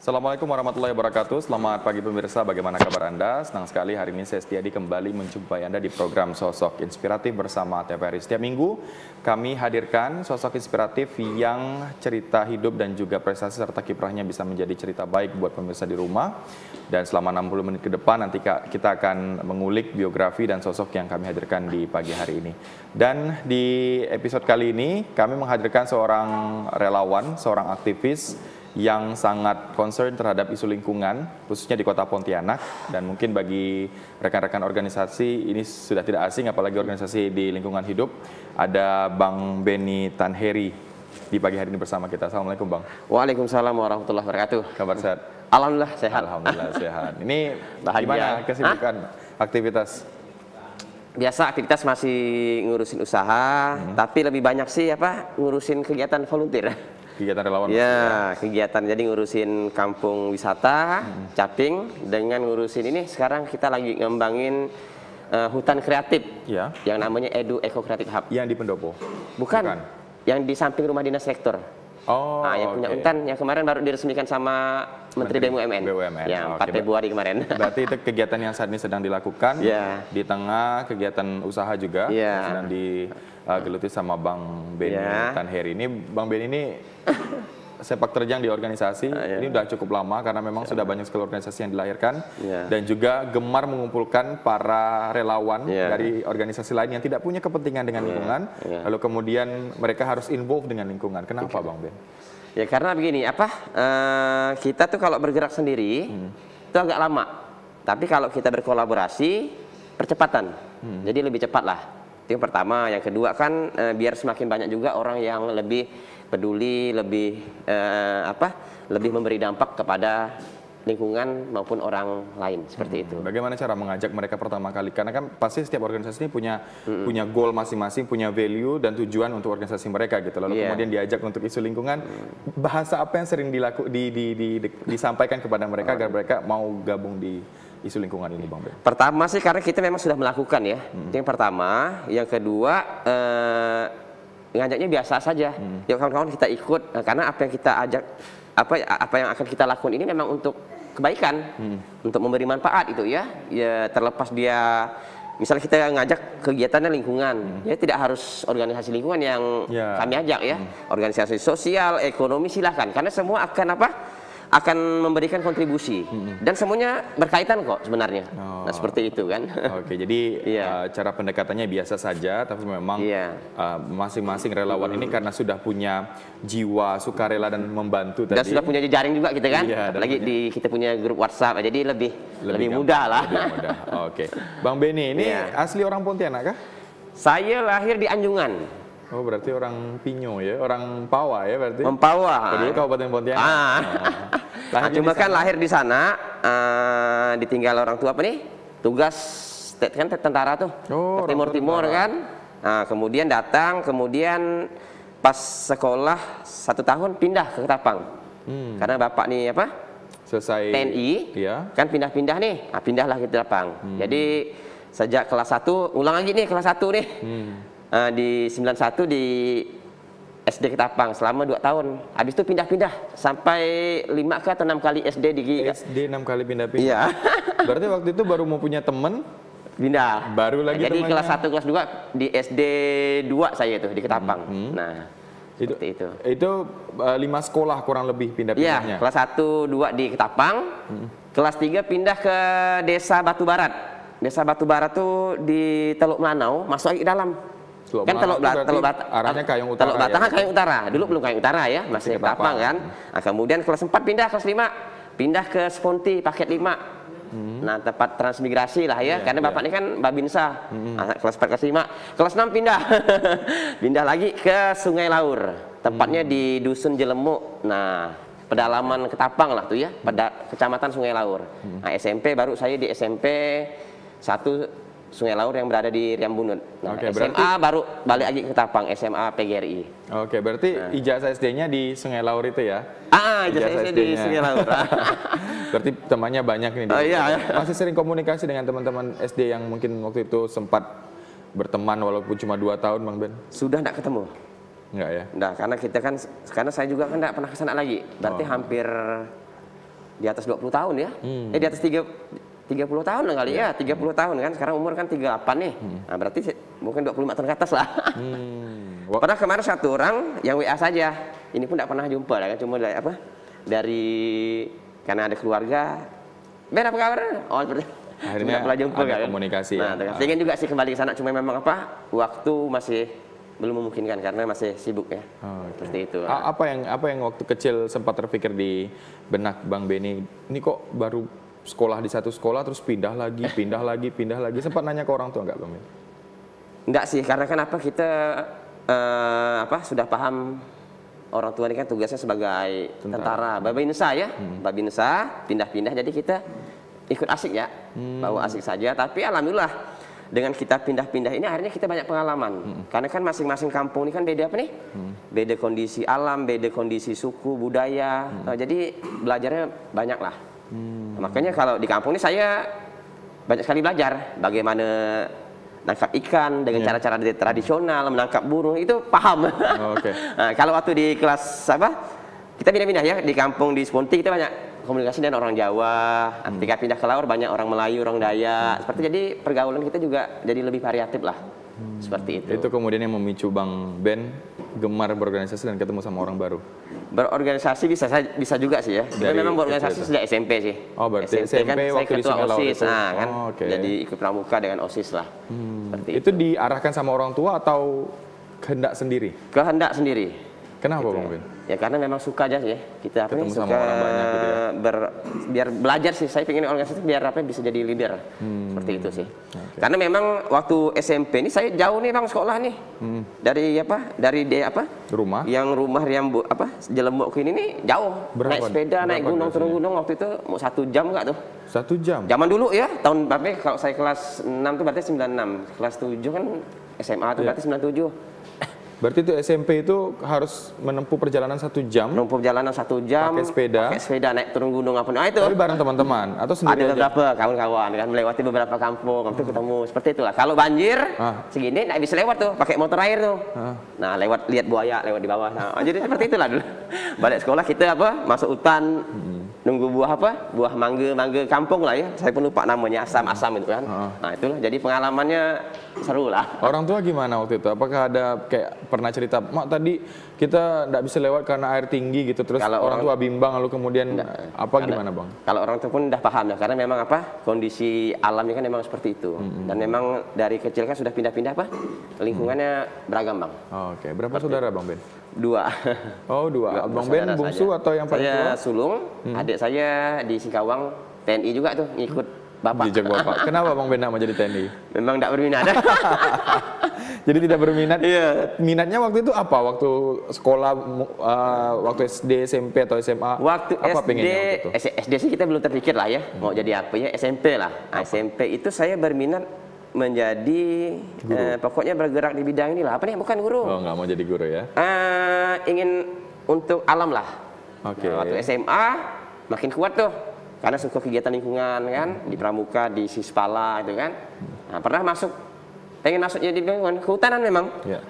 Assalamualaikum warahmatullahi wabarakatuh. Selamat pagi pemirsa, bagaimana kabar Anda? Senang sekali hari ini saya Setiadi kembali menjumpai Anda di program Sosok Inspiratif bersama TVRI. Setiap minggu kami hadirkan sosok inspiratif yang cerita hidup dan juga prestasi serta kiprahnya bisa menjadi cerita baik buat pemirsa di rumah. Dan selama 60 menit ke depan nanti kita akan mengulik biografi dan sosok yang kami hadirkan di pagi hari ini. Dan di episode kali ini kami menghadirkan seorang relawan, seorang aktivis yang sangat concern terhadap isu lingkungan, khususnya di kota Pontianak, dan mungkin bagi rekan-rekan organisasi ini sudah tidak asing, apalagi organisasi di lingkungan hidup. Ada Bang Benny Tanheri di pagi hari ini bersama kita. Assalamualaikum Bang. Waalaikumsalam warahmatullahi wabarakatuh. Kabar sehat? Alhamdulillah sehat. Alhamdulillah sehat. Ini bahagia. Gimana kesibukan aktivitas? Biasa aktivitas masih ngurusin usaha, tapi lebih banyak sih ngurusin kegiatan volunteer. Kegiatan relawan? Ya, kegiatan jadi ngurusin kampung wisata, Caping, dengan ngurusin ini sekarang kita lagi ngembangin hutan kreatif, ya, yang namanya Edu Eco Creative Hub. Yang di Pendopo? Bukan, yang di samping rumah dinas rektor. Oh, nah, yang punya hutan yang kemarin baru diresmikan sama Menteri BUMN. Yang 4 Februari kemarin. Berarti itu kegiatan yang saat ini sedang dilakukan, di tengah kegiatan usaha juga yang sedang digeluti sama Bang Benny Tanheri. Ini Bang Benny ini sepak terjang di organisasi, ini udah cukup lama karena memang sudah banyak sekali organisasi yang dilahirkan, dan juga gemar mengumpulkan para relawan dari organisasi lain yang tidak punya kepentingan dengan lingkungan, lalu kemudian mereka harus involve dengan lingkungan. Kenapa Bang Ben? Ya karena begini, kita tuh kalau bergerak sendiri itu agak lama, tapi kalau kita berkolaborasi percepatan, jadi lebih cepat lah. Itu yang pertama. Yang kedua kan biar semakin banyak juga orang yang lebih peduli, lebih lebih memberi dampak kepada lingkungan maupun orang lain, seperti itu. Bagaimana cara mengajak mereka pertama kali? Karena kan pasti setiap organisasi ini punya goal masing-masing, punya value dan tujuan untuk organisasi mereka gitu. Lalu kemudian diajak untuk isu lingkungan, bahasa apa yang sering disampaikan kepada mereka agar mereka mau gabung di isu lingkungan ini, Bang Ben? Pertama sih karena kita memang sudah melakukan ya. Itu yang pertama. Yang kedua ngajaknya biasa saja. Ya kawan-kawan kita ikut, karena apa yang kita ajak, apa yang akan kita lakukan ini memang untuk kebaikan, untuk memberi manfaat itu ya. Ya terlepas dia, misalnya kita ngajak kegiatannya lingkungan, ya tidak harus organisasi lingkungan yang kami ajak ya. Organisasi sosial, ekonomi silahkan, karena semua akan akan memberikan kontribusi dan semuanya berkaitan kok sebenarnya. Nah seperti itu kan. Oke, jadi cara pendekatannya biasa saja, tapi memang masing-masing relawan ini karena sudah punya jiwa sukarela dan membantu dan tadi. Sudah punya jejaring juga kita kan. Apalagi kita punya grup WhatsApp, jadi lebih mudah lah. Lebih mudah. Oke, Bang Benny ini asli orang Pontianak kah? Saya lahir di Anjungan. Oh, berarti orang Pinyo ya, orang Pawa ya berarti? Pawa. Dulu Kabupaten Pontianak. Cuma kan lahir di sana, ditinggal orang tua tugas kan tentara tuh, ke timur-timur kan. Nah, kemudian datang, kemudian pas sekolah 1 tahun pindah ke Ketapang. Karena bapak nih selesai TNI, kan pindah-pindah nih, pindahlah ke Ketapang. Jadi sejak kelas 1, ulang lagi nih kelas 1 nih. Di 91 di SD Ketapang selama 2 tahun. Habis itu pindah-pindah sampai 5 atau 6 kali SD di SD 6 kali pindah-pindah. Iya. Berarti waktu itu baru mau punya temen pindah. Baru lagi jadi temannya. Kelas 1 kelas 2 di SD 2 saya itu di Ketapang. Nah, seperti itu. Itu 5 sekolah kurang lebih pindah-pindahnya. Iya, kelas 1 2 di Ketapang. Kelas 3 pindah ke Desa Batu Barat. Desa Batu Barat tuh di Teluk Melanau, masuk lagi ke dalam. Kan Teluk Barat arahnya Kayong Utara. Teluk Batangan Kayong Utara. Dulu belum Kayong Utara ya, masih Ketapang kan. Nah, kemudian kelas 4 pindah, kelas 5 pindah ke Sponti paket 5. Nah, tempat transmigrasi lah ya, karena bapak ini kan Babinsa. Nah, kelas 4 kelas 5. Kelas 6 pindah. Pindah lagi ke Sungai Laur. Tempatnya di Dusun Jelemuk. Nah, pedalaman Ketapang lah tuh ya, pada Kecamatan Sungai Laur. Nah, SMP baru saya di SMP 1 Sungai Laur yang berada di Riambunut. Nah, SMA baru balik lagi ke Ketapang, SMA PGRI. Oke, berarti ijazah SD-nya di Sungai Laur itu ya? Ijazah SD di Sungai Laur. Berarti temannya banyak nih. Masih sering komunikasi dengan teman-teman SD yang mungkin waktu itu sempat berteman walaupun cuma 2 tahun, Bang Ben? Sudah enggak ketemu. Enggak ya? Nah, karena kita kan, karena saya juga kan enggak pernah ke sana lagi. Berarti hampir di atas 20 tahun ya. Di atas 30 tahun lah kali ya, 30 tahun kan. Sekarang umur kan 38 nih. Nah, berarti mungkin 25 tahun ke atas lah. Padahal kemarin satu orang yang WA saja. Ini pun tidak pernah jumpa lah kan, cuma dari apa? Dari karena ada keluarga. Ben apa kabar? Oh, seperti akhirnya pernah jumpa ada kan? komunikasi. Nah, Ya. ingin juga sih kembali ke sana, cuma memang apa? Waktu masih belum memungkinkan karena masih sibuk ya. Seperti itu. Apa yang waktu kecil sempat terpikir di benak Bang Benny? Ini kok baru sekolah di satu sekolah terus pindah lagi. Sempat nanya ke orang tua nggak Bang Benny? Enggak sih, karena kan apa kita sudah paham orang tua ini kan tugasnya sebagai tentara. Babinsa ya, Babinsa pindah-pindah jadi kita ikut asik ya, bawa asik saja. Tapi alhamdulillah dengan kita pindah-pindah ini akhirnya kita banyak pengalaman. Karena kan masing-masing kampung ini kan beda apa nih? Beda kondisi alam, beda kondisi suku, budaya. Jadi belajarnya banyak lah. Makanya kalau di kampung ini saya banyak sekali belajar bagaimana nangkap ikan dengan cara-cara tradisional, menangkap burung itu paham. Nah, kalau waktu di kelas kita pindah-pindah ya di kampung di Sponti kita banyak komunikasi dengan orang Jawa. Ketika pindah ke Laur banyak orang Melayu, orang Dayak. Seperti jadi pergaulan kita juga jadi lebih variatif lah. Seperti itu. Itu kemudian yang memicu Bang Ben gemar berorganisasi dan ketemu sama orang baru. Berorganisasi bisa juga sih ya. Kita memang berorganisasi sejak SMP sih. Oh, berarti SMP kan waktu saya di ketua Sungai OSIS, itu. nah kan. Jadi ikut pramuka dengan OSIS lah. Seperti itu diarahkan sama orang tua atau kehendak sendiri? Kehendak sendiri. Kenapa Bang Ben? Ya karena memang suka aja sih ya. Kita ketemu suka sama orang banyak gitu ya. Biar belajar sih. Saya pengen organisasi biar bisa jadi leader. Seperti itu sih. Karena memang waktu SMP ini saya jauh nih Bang sekolah nih. Dari rumah. Yang rumah yang Jelembok ke ini nih jauh. Naik sepeda, naik gunung, turun gunung waktu itu mau 1 jam enggak tuh? 1 jam. Zaman dulu ya, tahun berapa? Kalau saya kelas 6 tuh berarti 96. Kelas 7 kan SMA tuh berarti 97. Berarti itu SMP itu harus menempuh perjalanan 1 jam. Menempuh perjalanan 1 jam. Pakai sepeda naik turun gunung apa? Nah itu. Tapi bareng teman-teman atau sendiri? Ada beberapa kawan-kawan kan melewati beberapa kampung, itu ketemu seperti itulah. Kalau banjir segini nggak bisa lewat tuh, pakai motor air tuh. Nah lewat lihat buaya lewat di bawah. Nah, jadi seperti itulah dulu. Balik sekolah kita masuk hutan. Nunggu buah mangga kampung lah ya. Saya pun lupa namanya, asam itu kan. Nah itulah jadi pengalamannya seru lah. Orang tua gimana waktu itu? Apakah ada kayak pernah cerita, Mak tadi kita nggak bisa lewat karena air tinggi gitu, terus kalau orang tua bimbang lalu kemudian gimana Bang? Kalau orang tua pun udah paham ya, karena memang kondisi alamnya kan memang seperti itu. Dan memang dari kecil kan sudah pindah-pindah lingkungannya beragam Bang. Oke, berapa saudara Bang Ben? 2. Oh 2. Bang Ben bungsu atau yang paling tua? Saya sulung, adik saya di Singkawang TNI juga tuh ngikut bapak. Jejak bapak. Kenapa Bang Ben nama jadi TNI? Memang tidak berminat. Jadi tidak berminat. Iya. Minatnya waktu itu apa? Waktu sekolah, waktu SD, SMP atau SMA? Waktu apa SD sih kita belum terpikir lah ya mau jadi apa ya. SMP lah. SMP itu saya berminat menjadi pokoknya bergerak di bidang inilah. Apa nih? Bukan guru. Oh, nggak mau jadi guru ya? Ingin untuk alam lah. Oke. Nah, waktu SMA makin kuat tuh. Karena suka kegiatan lingkungan kan, di pramuka, di Sispala itu kan. Nah, pernah pengen masuk jadi lingkungan, kehutanan memang. Yeah.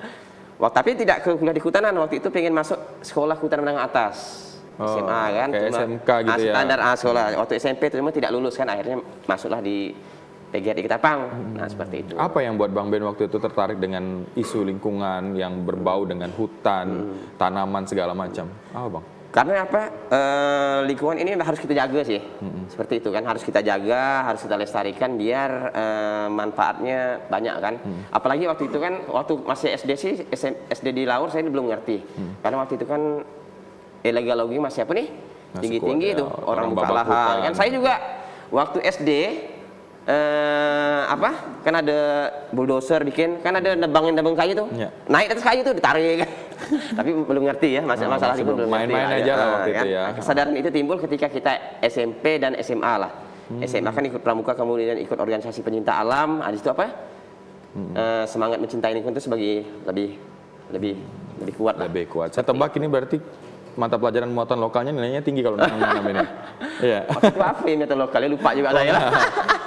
Tapi tidak kuliah di kehutanan, waktu itu pengen masuk sekolah kehutanan menengah atas. SMA kan. Kayak SMK gitu ya? Standar sekolah. Waktu SMP itu memang tidak lulus kan, akhirnya masuklah di PGRI Ketapang. Nah, seperti itu. Apa yang buat Bang Ben waktu itu tertarik dengan isu lingkungan yang berbau dengan hutan, tanaman segala macam? Apa Bang? Karena lingkungan ini harus kita jaga sih, seperti itu kan, harus kita jaga, harus kita lestarikan biar manfaatnya banyak kan. Apalagi waktu itu kan, waktu masih SD sih, SD di Laur saya belum ngerti, karena waktu itu kan illegal logging masih tinggi-tinggi itu, orang buka lahan. Kan saya juga waktu SD kan ada bulldozer bikin, kan ada nebang kayu tuh, naik atas kayu tuh ditarik kan. Tapi belum ngerti ya, masalah itu belum main-main aja lah waktu itu ya. Kesadaran itu timbul ketika kita SMP dan SMA lah. SMA kan ikut pramuka, kemudian ikut organisasi pencinta alam. Di situ semangat mencintai lingkungan itu sebagai lebih kuat lah. Lebih kuat. Saya tebak ini berarti mata pelajaran muatan lokalnya nilainya tinggi kalau nanam ini. Iya. Waktu itu apa ya mata lokalnya, lupa juga saya.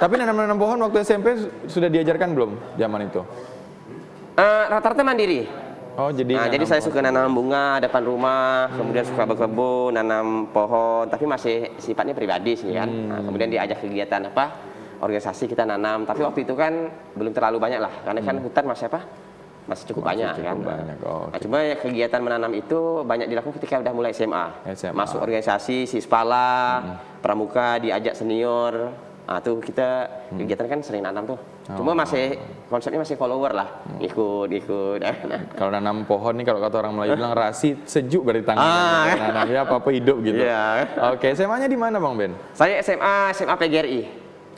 Tapi nanam pohon waktu SMP sudah diajarkan belum zaman itu? Rata-rata mandiri. Oh, jadi jadi saya suka nanam bunga depan rumah, kemudian suka berkebun, nanam pohon, tapi masih sifatnya pribadi sih kan. Nah, kemudian diajak kegiatan organisasi kita nanam, tapi waktu itu kan belum terlalu banyak lah, karena kan hutan masih cukup banyak kan. Nah, cuma kegiatan menanam itu banyak dilakukan ketika udah mulai SMA. Masuk organisasi, Sispala, Pramuka, diajak senior. Nah, tuh kita kegiatan kan sering nanam tuh. Cuma konsepnya masih follower lah, ikut. Kalau nanam pohon nih, kalau kata orang Melayu bilang rasi sejuk dari tangan. Nanamnya apa-apa hidup gitu. Oke, SMA-nya di mana Bang Ben? Saya SMA PGRI.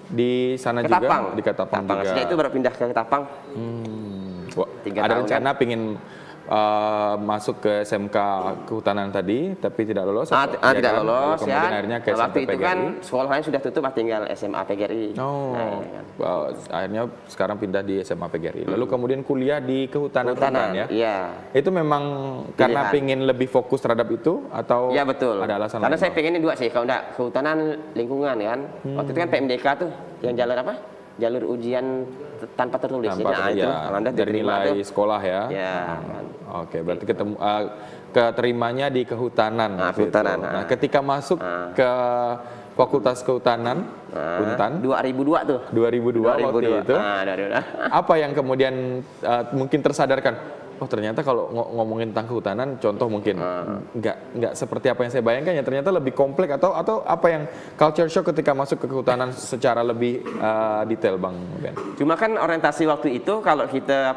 Di sana juga? Di Ketapang juga. Sejak itu baru pindah ke Ketapang. Ada rencana pingin masuk ke SMK Kehutanan tadi, tapi tidak lolos. Tidak lolos ya. Akhirnya ke waktu itu PGRI. kan sekolahnya sudah tutup, tinggal SMA PGRI. Akhirnya sekarang pindah di SMA PGRI. Lalu kemudian kuliah di Kehutanan ya? Iya. Itu memang karena pingin lebih fokus terhadap itu atau ya, betul. Ada alasan karena lain? Saya pengennya dua sih, kalau enggak Kehutanan lingkungan kan. Waktu itu kan PMDK tuh yang jalur jalur ujian tanpa tertulis. Itu dari nilai sekolah ya. Kan. Oke, berarti ketemu keterimanya di Kehutanan. Nah, ketika masuk ke Fakultas Kehutanan Untan 2002 tuh. 2002 waktu itu. Apa yang kemudian mungkin tersadarkan? Oh, ternyata kalau ngomongin tentang kehutanan, contoh mungkin nggak seperti apa yang saya bayangkan ya, ternyata lebih kompleks atau apa yang culture shock ketika masuk ke kehutanan secara lebih detail Bang Ben? Cuma kan orientasi waktu itu kalau kita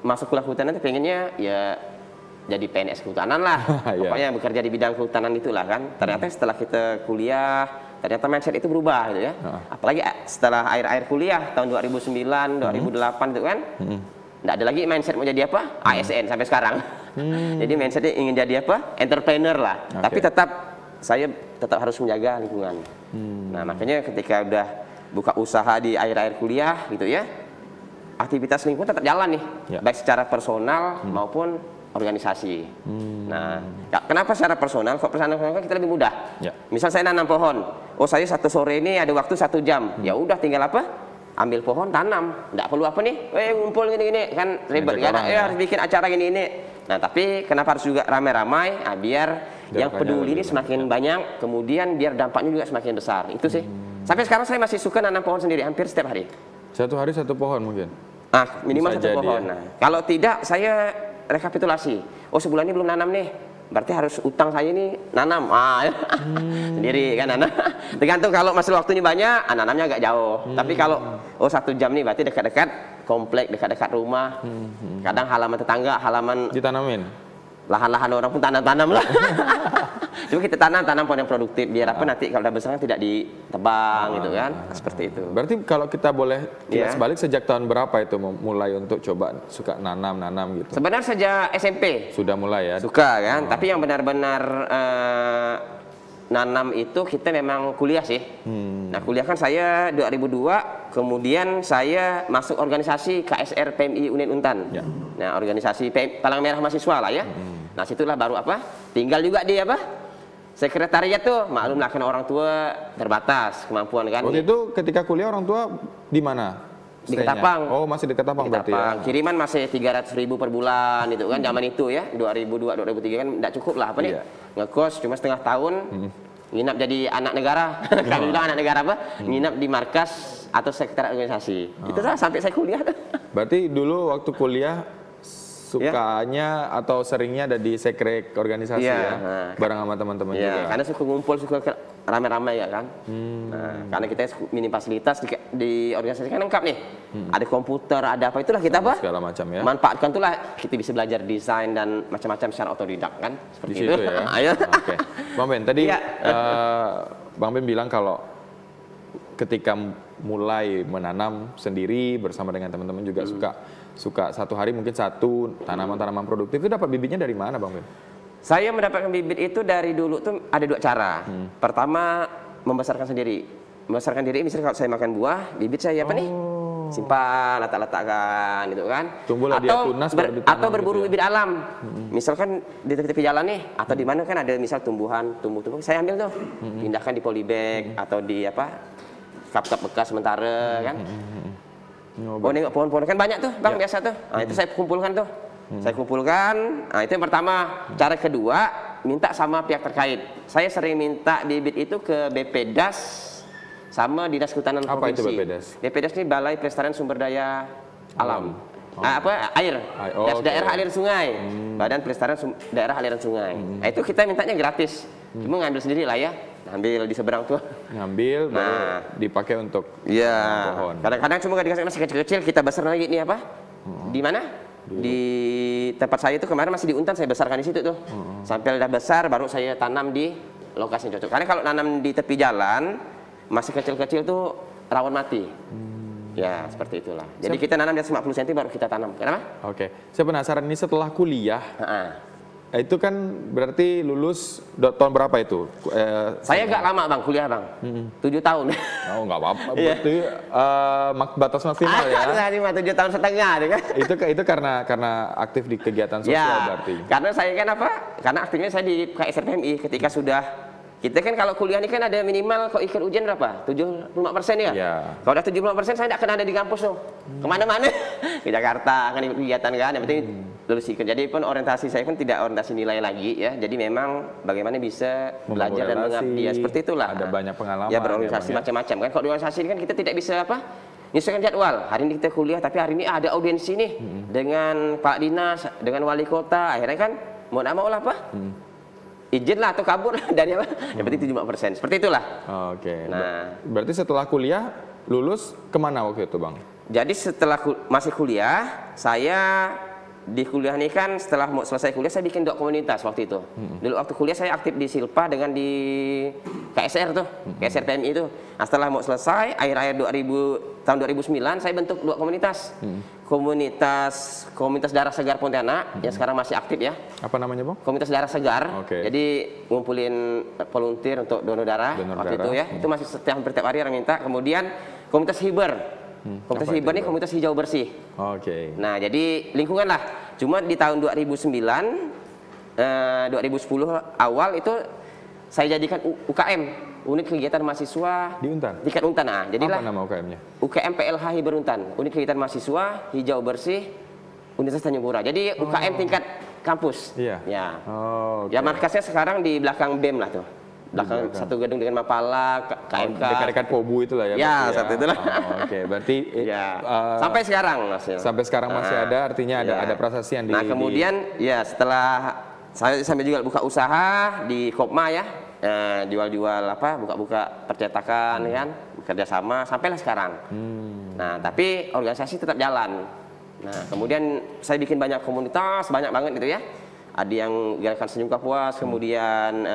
masuk kuliah kehutanan itu pengennya ya jadi PNS kehutanan lah. Pokoknya bekerja di bidang kehutanan itulah kan. Ternyata setelah kita kuliah, ternyata mindset itu berubah gitu ya. Apalagi setelah akhir kuliah tahun 2009, 2008 itu kan. Nggak ada lagi mindset mau jadi apa? ASN sampai sekarang. Jadi mindsetnya ingin jadi apa? Entrepreneur lah. Tapi saya tetap harus menjaga lingkungan. Nah, makanya ketika udah buka usaha di akhir kuliah gitu ya, aktivitas lingkungan tetap jalan nih, baik secara personal maupun organisasi. Nah, kenapa secara personal? Kok personal kita lebih mudah. Misal saya nanam pohon, saya satu sore ini ada waktu 1 jam, ya udah tinggal ambil pohon, tanam, nggak perlu ngumpul gini-gini kan ribet kan, harus bikin acara gini-gini. Nah, tapi kenapa harus juga ramai-ramai? Biar yang peduli ini semakin banyak, kemudian biar dampaknya juga semakin besar. Itu sih. Sampai sekarang saya masih suka nanam pohon sendiri, hampir setiap hari. Satu hari 1 pohon mungkin? Minimal 1 pohon. Nah, kalau tidak, saya rekapitulasi. Sebulan ini belum nanam nih. Berarti harus utang saya ini nanam sendiri kan. Tergantung kalau masih waktunya banyak, nanamnya agak jauh. Tapi kalau 1 jam nih berarti dekat-dekat komplek, dekat-dekat rumah. Kadang halaman tetangga, halaman ditanamin. Lahan-lahan orang pun tanam lah. Cuma kita tanam pohon yang produktif biar nanti kalau udah besar tidak ditebang gitu kan. Seperti itu. Berarti kalau kita boleh kilas balik, sejak tahun berapa itu mulai untuk coba suka nanam gitu? Sebenarnya sejak SMP. Sudah mulai ya? Suka kan, tapi yang benar-benar nanam itu kita memang kuliah sih. Nah, kuliah kan saya 2002, kemudian saya masuk organisasi KSR PMI Unit Untan. Nah, organisasi Palang Merah Mahasiswa lah ya. Nah, situlah baru tinggal juga di sekretariat tuh. Maklum lah, kan orang tua terbatas kemampuan kan. Waktu itu ketika kuliah orang tua di mana? Di Ketapang. Masih di Ketapang berarti ya? Kiriman masih 300.000 per bulan itu kan, zaman itu ya, 2002, 2003 kan tidak cukup lah ngekos cuma setengah tahun, nginap jadi anak negara. Kami bilang anak negara nginap di markas atau sekretariat organisasi. Itu lah sampai saya kuliah. Berarti dulu waktu kuliah sukanya atau seringnya ada di sekrek organisasi bareng sama teman-teman juga. Karena suka ngumpul, suka rame-rame ya kan. Karena kita minim fasilitas di organisasi kan lengkap nih. Ada komputer, ada apa, itulah kita segala macam ya. Manfaatkan itulah, kita bisa belajar desain dan macam-macam secara otodidak kan. Seperti di situ itu. Ya. Oke. Bang Ben, tadi Bang Ben bilang kalau ketika mulai menanam sendiri bersama dengan teman-teman juga suka satu hari mungkin 1 tanaman-tanaman produktif. Itu dapat bibitnya dari mana Bang Ben? Saya mendapatkan bibit itu dari dulu tuh ada 2 cara. Pertama, membesarkan sendiri. Membesarkan diri, misalnya kalau saya makan buah, bibit saya simpan, letak-letakkan gitu kan. Tunggulah dia tunas atau berburu bibit alam. Misalkan di tepi jalan nih, atau di mana kan ada misal tumbuh, saya ambil tuh, pindahkan di polybag atau di cup-cup bekas sementara kan. Nengok pohon-pohon kan banyak tuh Bang, biasa tuh. Nah, itu saya kumpulkan tuh. Saya kumpulkan. Nah, itu yang pertama. Cara kedua, minta sama pihak terkait. Saya sering minta bibit itu ke BPDAS sama Dinas Kehutanan Provinsi. Apa itu BPDAS? BPDAS ini Balai Pelestarian Sumber Daya Alam. Air. Daerah aliran sungai. Badan Pelestarian Daerah Aliran Sungai. Nah, itu kita mintanya gratis. Cuma ngambil sendiri lah ya. Ngambil di seberang tuh. Ngambil, baru dipakai untuk pohon. Kadang-kadang cuma dikasih masih kecil-kecil, kita besar lagi ini apa? Di mana? Di tempat saya itu kemarin masih di Untan, saya besarkan di situ tuh. Sampai udah besar, baru saya tanam di lokasi yang cocok. Karena kalau nanam di tepi jalan, masih kecil-kecil tuh rawan mati. Ya, seperti itulah. Jadi kita nanam di atas 50 cm baru kita tanam. Kenapa? Oke. Saya penasaran ini setelah kuliah. Itu kan berarti lulus tahun berapa itu? Saya agak lama Bang, kuliah Bang. 7 tahun. Oh, nggak apa-apa. Berarti batas maksimal ya? 7 tahun setengah. Kan? Itu karena aktif di kegiatan sosial berarti? Karena saya kan karena aktifnya saya di KSRPMI ketika sudah. Kita kan kalau kuliah ini kan ada minimal kok ikut ujian berapa? 75% ya? Kalau udah 75% saya tidak akan ada di kampus tuh. Kemana-mana. Ke Jakarta, kan ikut kegiatan kan. Yang penting lulus ikut. Jadi pun orientasi saya pun tidak orientasi nilai lagi ya. Jadi memang bagaimana bisa belajar dan mengabdi. Ya seperti itulah. Ada banyak pengalaman. Ya berorganisasi macam-macam kan. Kalau di organisasi ini kan kita tidak bisa menyesuaikan jadwal. Hari ini kita kuliah tapi hari ini ada audiensi nih. Dengan Pak Dinas, dengan Wali Kota. Akhirnya kan mau tidak mau lah izin lah atau kabur lah dari yang penting 75%. Seperti itulah. Oke. Nah, berarti setelah kuliah lulus kemana waktu itu Bang? Jadi setelah masih kuliah, saya di kuliah ini kan setelah mau selesai kuliah saya bikin 2 komunitas waktu itu. Dulu waktu kuliah saya aktif di Silpa dengan di KSR tuh, KSR PMI itu. Nah, setelah mau selesai akhir-akhir tahun 2009 saya bentuk 2 komunitas. Komunitas Darah Segar Pontianak yang sekarang masih aktif ya. Apa namanya Bang? Komunitas Darah Segar. Jadi ngumpulin volunteer untuk donor darah waktu itu ya. Itu masih hampir setiap hari orang minta. Kemudian komunitas Hiber. Komunitas Hiber ini komunitas hijau bersih. Nah, jadi lingkungan lah. Cuma di tahun 2009, 2010 awal itu saya jadikan UKM, unit kegiatan mahasiswa di Untan. Tingkat Untan. Nah, jadilah. Apa nama UKM-nya? UKM PLH Hiber Untan, unit kegiatan mahasiswa hijau bersih Universitas Tanjung Pura. Jadi UKM tingkat kampus. Iya. Ya. Ya markasnya sekarang di belakang BEM lah tuh. Belakang satu gedung dengan Mapala, KMK. Dekat-dekat Pobu itu lah ya. Ya, satu itulah. Berarti sampai sekarang masih. Sampai sekarang masih ada, artinya ada prasasti yang Nah, kemudian ya setelah saya sampai juga buka usaha di Kopma ya. Jual-jual buka-buka percetakan kan, kerjasama sampailah sekarang. Nah, tapi organisasi tetap jalan. Nah, kemudian saya bikin banyak komunitas, banyak banget gitu ya. Ada yang gerakan Senyum Kapuas, kemudian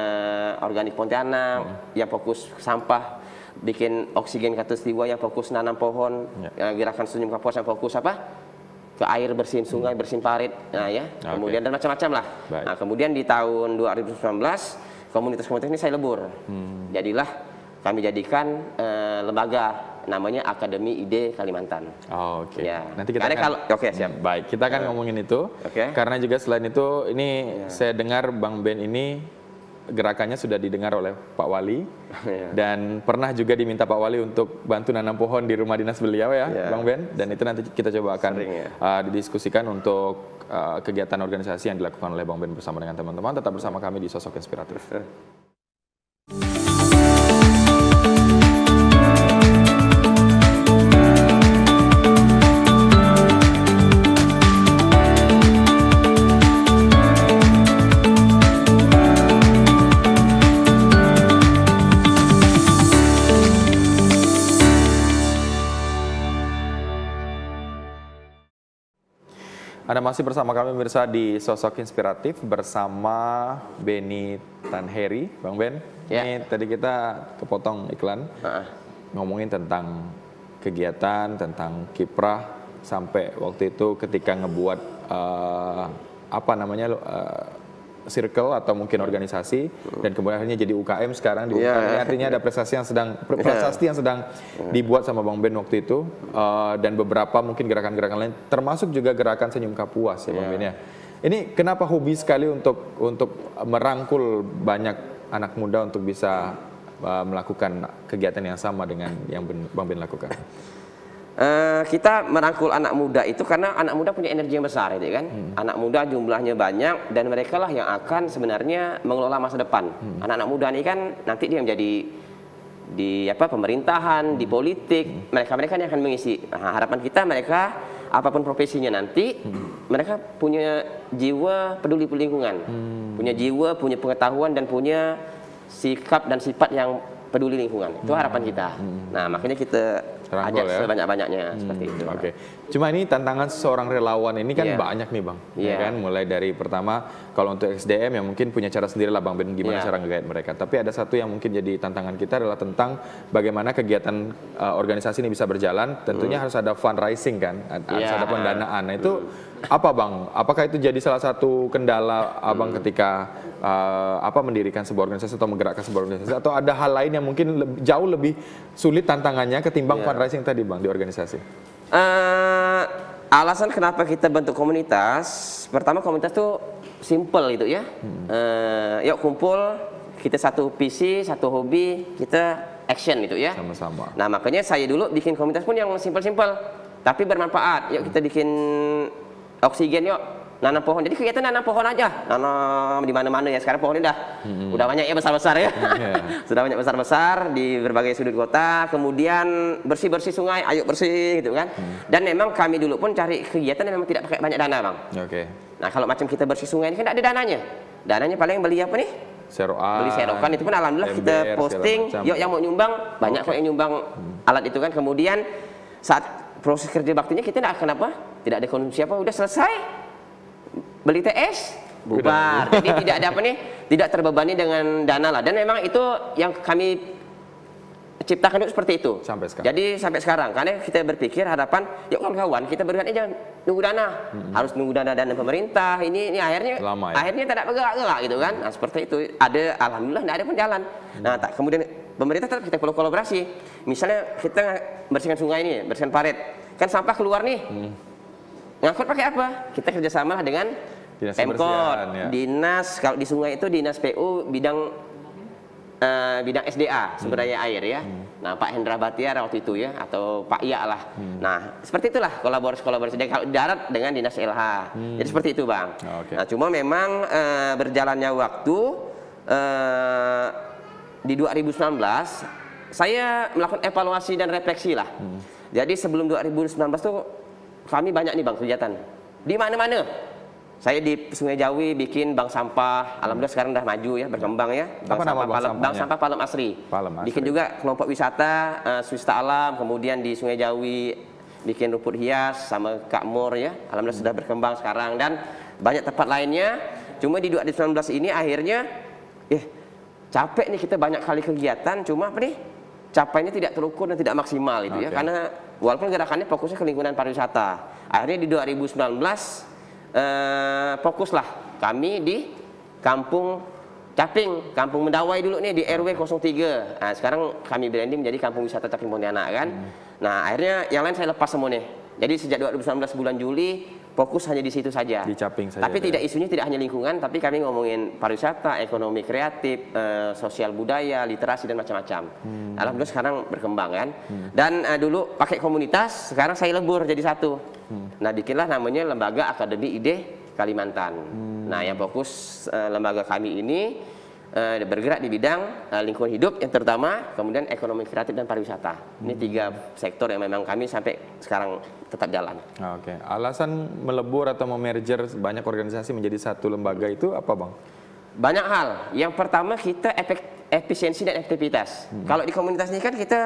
organik Pontianak yang fokus sampah, bikin oksigen katulistiwa yang fokus nanam pohon, gerakan Senyum Kapuas yang fokus ke air, bersihin sungai, bersihin parit, nah ya, kemudian dan macam-macam lah. Nah, kemudian di tahun 2019 komunitas-komunitas ini saya lebur. Jadilah kami jadikan lembaga namanya Akademi Ide Kalimantan. Ya. Nanti kita siap. Baik, kita akan ngomongin itu. Karena juga selain itu ini saya dengar Bang Ben ini gerakannya sudah didengar oleh Pak Wali dan pernah juga diminta Pak Wali untuk bantu nanam pohon di rumah dinas beliau ya, Bang Ben. Dan itu nanti kita coba akan didiskusikan untuk kegiatan organisasi yang dilakukan oleh Bang Ben bersama dengan teman-teman. Tetap bersama kami di Sosok Inspiratif. Anda masih bersama kami pemirsa di Sosok Inspiratif bersama Benny Tanheri, Bang Ben. Ini tadi kita kepotong iklan ngomongin tentang kegiatan, tentang kiprah sampai waktu itu ketika ngebuat circle atau mungkin organisasi dan kemudian akhirnya jadi UKM sekarang di UKM. Ini artinya ada prestasi yang sedang dibuat sama Bang Ben waktu itu dan beberapa mungkin gerakan-gerakan lain termasuk juga gerakan Senyum Kapuas ya Bang Ben ya. Ini kenapa hobi sekali untuk merangkul banyak anak muda untuk bisa melakukan kegiatan yang sama dengan yang Bang Ben lakukan? Kita merangkul anak muda itu karena anak muda punya energi yang besar, itu kan. Anak muda jumlahnya banyak dan mereka lah yang akan sebenarnya mengelola masa depan. Anak-anak muda ini kan nanti dia menjadi di pemerintahan, di politik, mereka yang akan mengisi. Nah, harapan kita mereka apapun profesinya nanti, mereka punya jiwa peduli lingkungan, punya jiwa, punya pengetahuan dan punya sikap dan sifat yang peduli lingkungan. Itu harapan kita. Nah, makanya kita ajak sebanyak-banyaknya seperti itu. Oke. Cuma ini tantangan seorang relawan ini kan banyak nih Bang. Ya kan? Mulai dari pertama kalau untuk SDM yang mungkin punya cara sendiri lah Bang Ben gimana cara nge-guide mereka. Tapi ada satu yang mungkin jadi tantangan kita adalah tentang bagaimana kegiatan organisasi ini bisa berjalan. Tentunya harus ada fundraising kan, harus ada pendanaan. Nah itu apa Bang? Apakah itu jadi salah satu kendala Abang ketika mendirikan sebuah organisasi atau menggerakkan sebuah organisasi, atau ada hal lain yang mungkin jauh lebih sulit tantangannya ketimbang fundraising tadi Bang di organisasi? Alasan kenapa kita bentuk komunitas, pertama komunitas tuh simple itu ya. Yuk kumpul, kita satu visi, satu hobi, kita action itu ya. Sama-sama. Nah makanya saya dulu bikin komunitas pun yang simple-simple, tapi bermanfaat. Yuk kita bikin oksigen yuk. Nanam pohon, jadi kegiatan nanam pohon aja, nanam di mana-mana ya. Sekarang pohonnya udah banyak ya, besar-besar ya, sudah banyak besar-besar di berbagai sudut kota. Kemudian bersih-bersih sungai, ayo bersih gitu kan. Dan memang kami dulu pun cari kegiatan yang memang tidak pakai banyak dana Bang. Nah kalau macam kita bersih sungai ini kan tidak ada dananya. Dananya paling beli apa nih? Beli serokan, itu pun alhamdulillah kita posting. Yuk yang mau nyumbang, banyak kok yang nyumbang alat itu kan. Kemudian saat proses kerja baktinya kita tidak akan tidak ada konsumsi apa, udah selesai. Beli TS, bubar. Jadi tidak ada tidak terbebani dengan dana lah. Dan memang itu yang kami ciptakan itu seperti itu. Sampai sekarang. Jadi sampai sekarang, karena kita berpikir harapan, yuk kawan-kawan kita berikan jangan nunggu dana, harus nunggu dana pemerintah. Ini akhirnya lama, ya? Akhirnya tidak bergerak gitu kan. Nah seperti itu. Ada alhamdulillah tidak ada pun jalan. Nah kemudian pemerintah tetap kita perlu kolaborasi. Misalnya kita bersihkan sungai ini, bersihkan parit, kan sampah keluar nih. Ngangkut pakai apa? Kita kerjasama dengan Pemkot, dinas, kalau di sungai itu dinas PU bidang SDA, sumber daya air ya. Nah Pak Hendra Batiar waktu itu ya, atau Pak Iya lah. Nah seperti itulah kolaborasi. Dan kalau di darat dengan dinas LH. Jadi seperti itu Bang. Nah cuma memang berjalannya waktu di 2019 saya melakukan evaluasi dan refleksi lah. Jadi sebelum 2019 tuh kami banyak nih Bang kegiatan di mana-mana. Saya di Sungai Jawi bikin bank sampah. Alhamdulillah sekarang udah maju ya, berkembang ya. Bank sampah Palem Asri. Bikin juga kelompok wisata, swasta alam. Kemudian di Sungai Jawi bikin rumput hias sama Kak Mur ya. Alhamdulillah sudah berkembang sekarang dan banyak tempat lainnya. Cuma di 2019 ini akhirnya capek nih kita banyak kali kegiatan. Cuma capainya tidak terukur dan tidak maksimal itu ya, karena walaupun gerakannya fokusnya ke lingkungan pariwisata. Akhirnya di 2019 fokuslah kami di Kampung Caping, Kampung Mendawai dulu nih di RW 03. Nah, sekarang kami branding menjadi Kampung Wisata Caping Pontianak kan. Nah akhirnya yang lain saya lepas semua nih. Jadi sejak 2019 bulan Juli fokus hanya di situ saja. Di Caping saja. Tapi isunya tidak hanya lingkungan, tapi kami ngomongin pariwisata, ekonomi kreatif, sosial budaya, literasi dan macam-macam. Alhamdulillah sekarang berkembang kan. Dan dulu pakai komunitas, sekarang saya lebur jadi satu. Nah bikinlah namanya Lembaga Akademi Ide Kalimantan. Nah yang fokus lembaga kami ini bergerak di bidang lingkungan hidup yang terutama, kemudian ekonomi kreatif dan pariwisata. Ini 3 sektor yang memang kami sampai sekarang tetap jalan. Alasan melebur atau memerger banyak organisasi menjadi satu lembaga itu apa Bang? Banyak hal. Yang pertama kita efisiensi dan efektivitas. Kalau di komunitas ini kan kita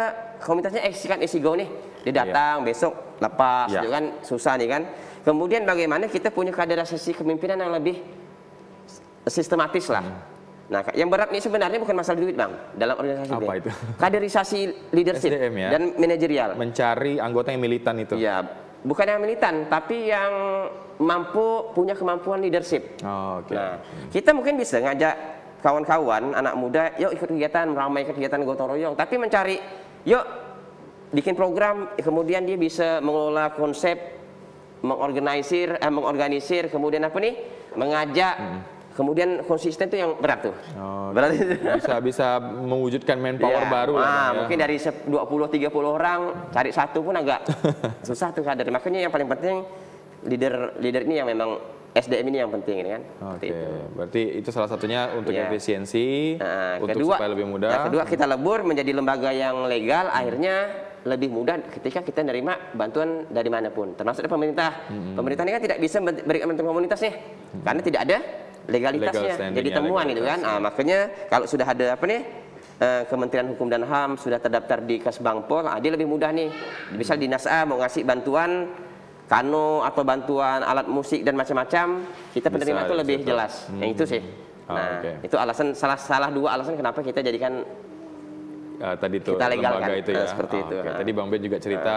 komunitasnya isi go nih. Dia datang besok lepas gitu kan, susah nih kan. Kemudian bagaimana kita punya kaderisasi kepemimpinan yang lebih sistematis lah. Nah, yang berat ini sebenarnya bukan masalah duit Bang dalam organisasi. Apa itu? Kaderisasi leadership SDM, ya? Dan manajerial. Mencari anggota yang militan itu. Ya, bukan yang militan, tapi yang punya kemampuan leadership. Nah, kita mungkin bisa ngajak kawan-kawan anak muda, yuk ikut kegiatan, meramaikan kegiatan gotong royong, tapi mencari, yuk bikin program, kemudian dia bisa mengelola konsep, mengorganisir, kemudian mengajak Kemudian konsisten itu yang berat tuh. Oh, Berarti bisa mewujudkan manpower baru lah, Bang, ya. mungkin dari 20-30 orang cari satu pun agak susah tuh kader. Makanya yang paling penting leader ini yang memang SDM ini yang penting ini kan. Oke, berarti itu salah satunya untuk efisiensi, untuk kedua, supaya lebih mudah. Kedua kita lebur menjadi lembaga yang legal, akhirnya lebih mudah ketika kita nerima bantuan dari manapun, termasuk dari pemerintah. Pemerintah ini kan tidak bisa berikan bantuan komunitasnya, karena tidak ada legalitasnya, jadi temuan gitu kan. Makanya kalau sudah ada apa nih Kementerian Hukum dan HAM sudah terdaftar di Kesbangpol, dia lebih mudah nih. Bisa Dinas A mau ngasih bantuan kano atau bantuan alat musik dan macam-macam, kita penerima itu lebih jelas. Yang itu sih. Nah, itu alasan salah dua alasan kenapa kita jadikan tadi itu kita legal, lembaga kan? itu ya. Seperti itu. Tadi Bang Ben juga cerita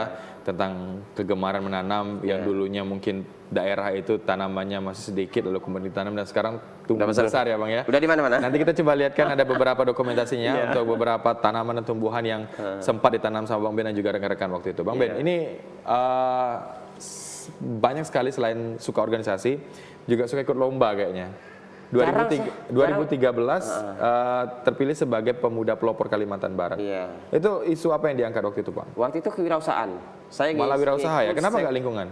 tentang kegemaran menanam yang dulunya mungkin daerah itu tanamannya masih sedikit lalu kemudian ditanam dan sekarang tumbuh besar ya Bang ya. Udah di mana-mana. Nanti kita coba lihatkan ada beberapa dokumentasinya untuk beberapa tanaman dan tumbuhan yang sempat ditanam sama Bang Ben dan juga rekan-rekan waktu itu. Bang Ben, ini banyak sekali selain suka organisasi juga suka ikut lomba kayaknya. 2013 terpilih sebagai pemuda pelopor Kalimantan Barat. Itu isu apa yang diangkat waktu itu, Bang? Waktu itu kewirausahaan. Saya malah wirausaha ya. Kenapa nggak lingkungan?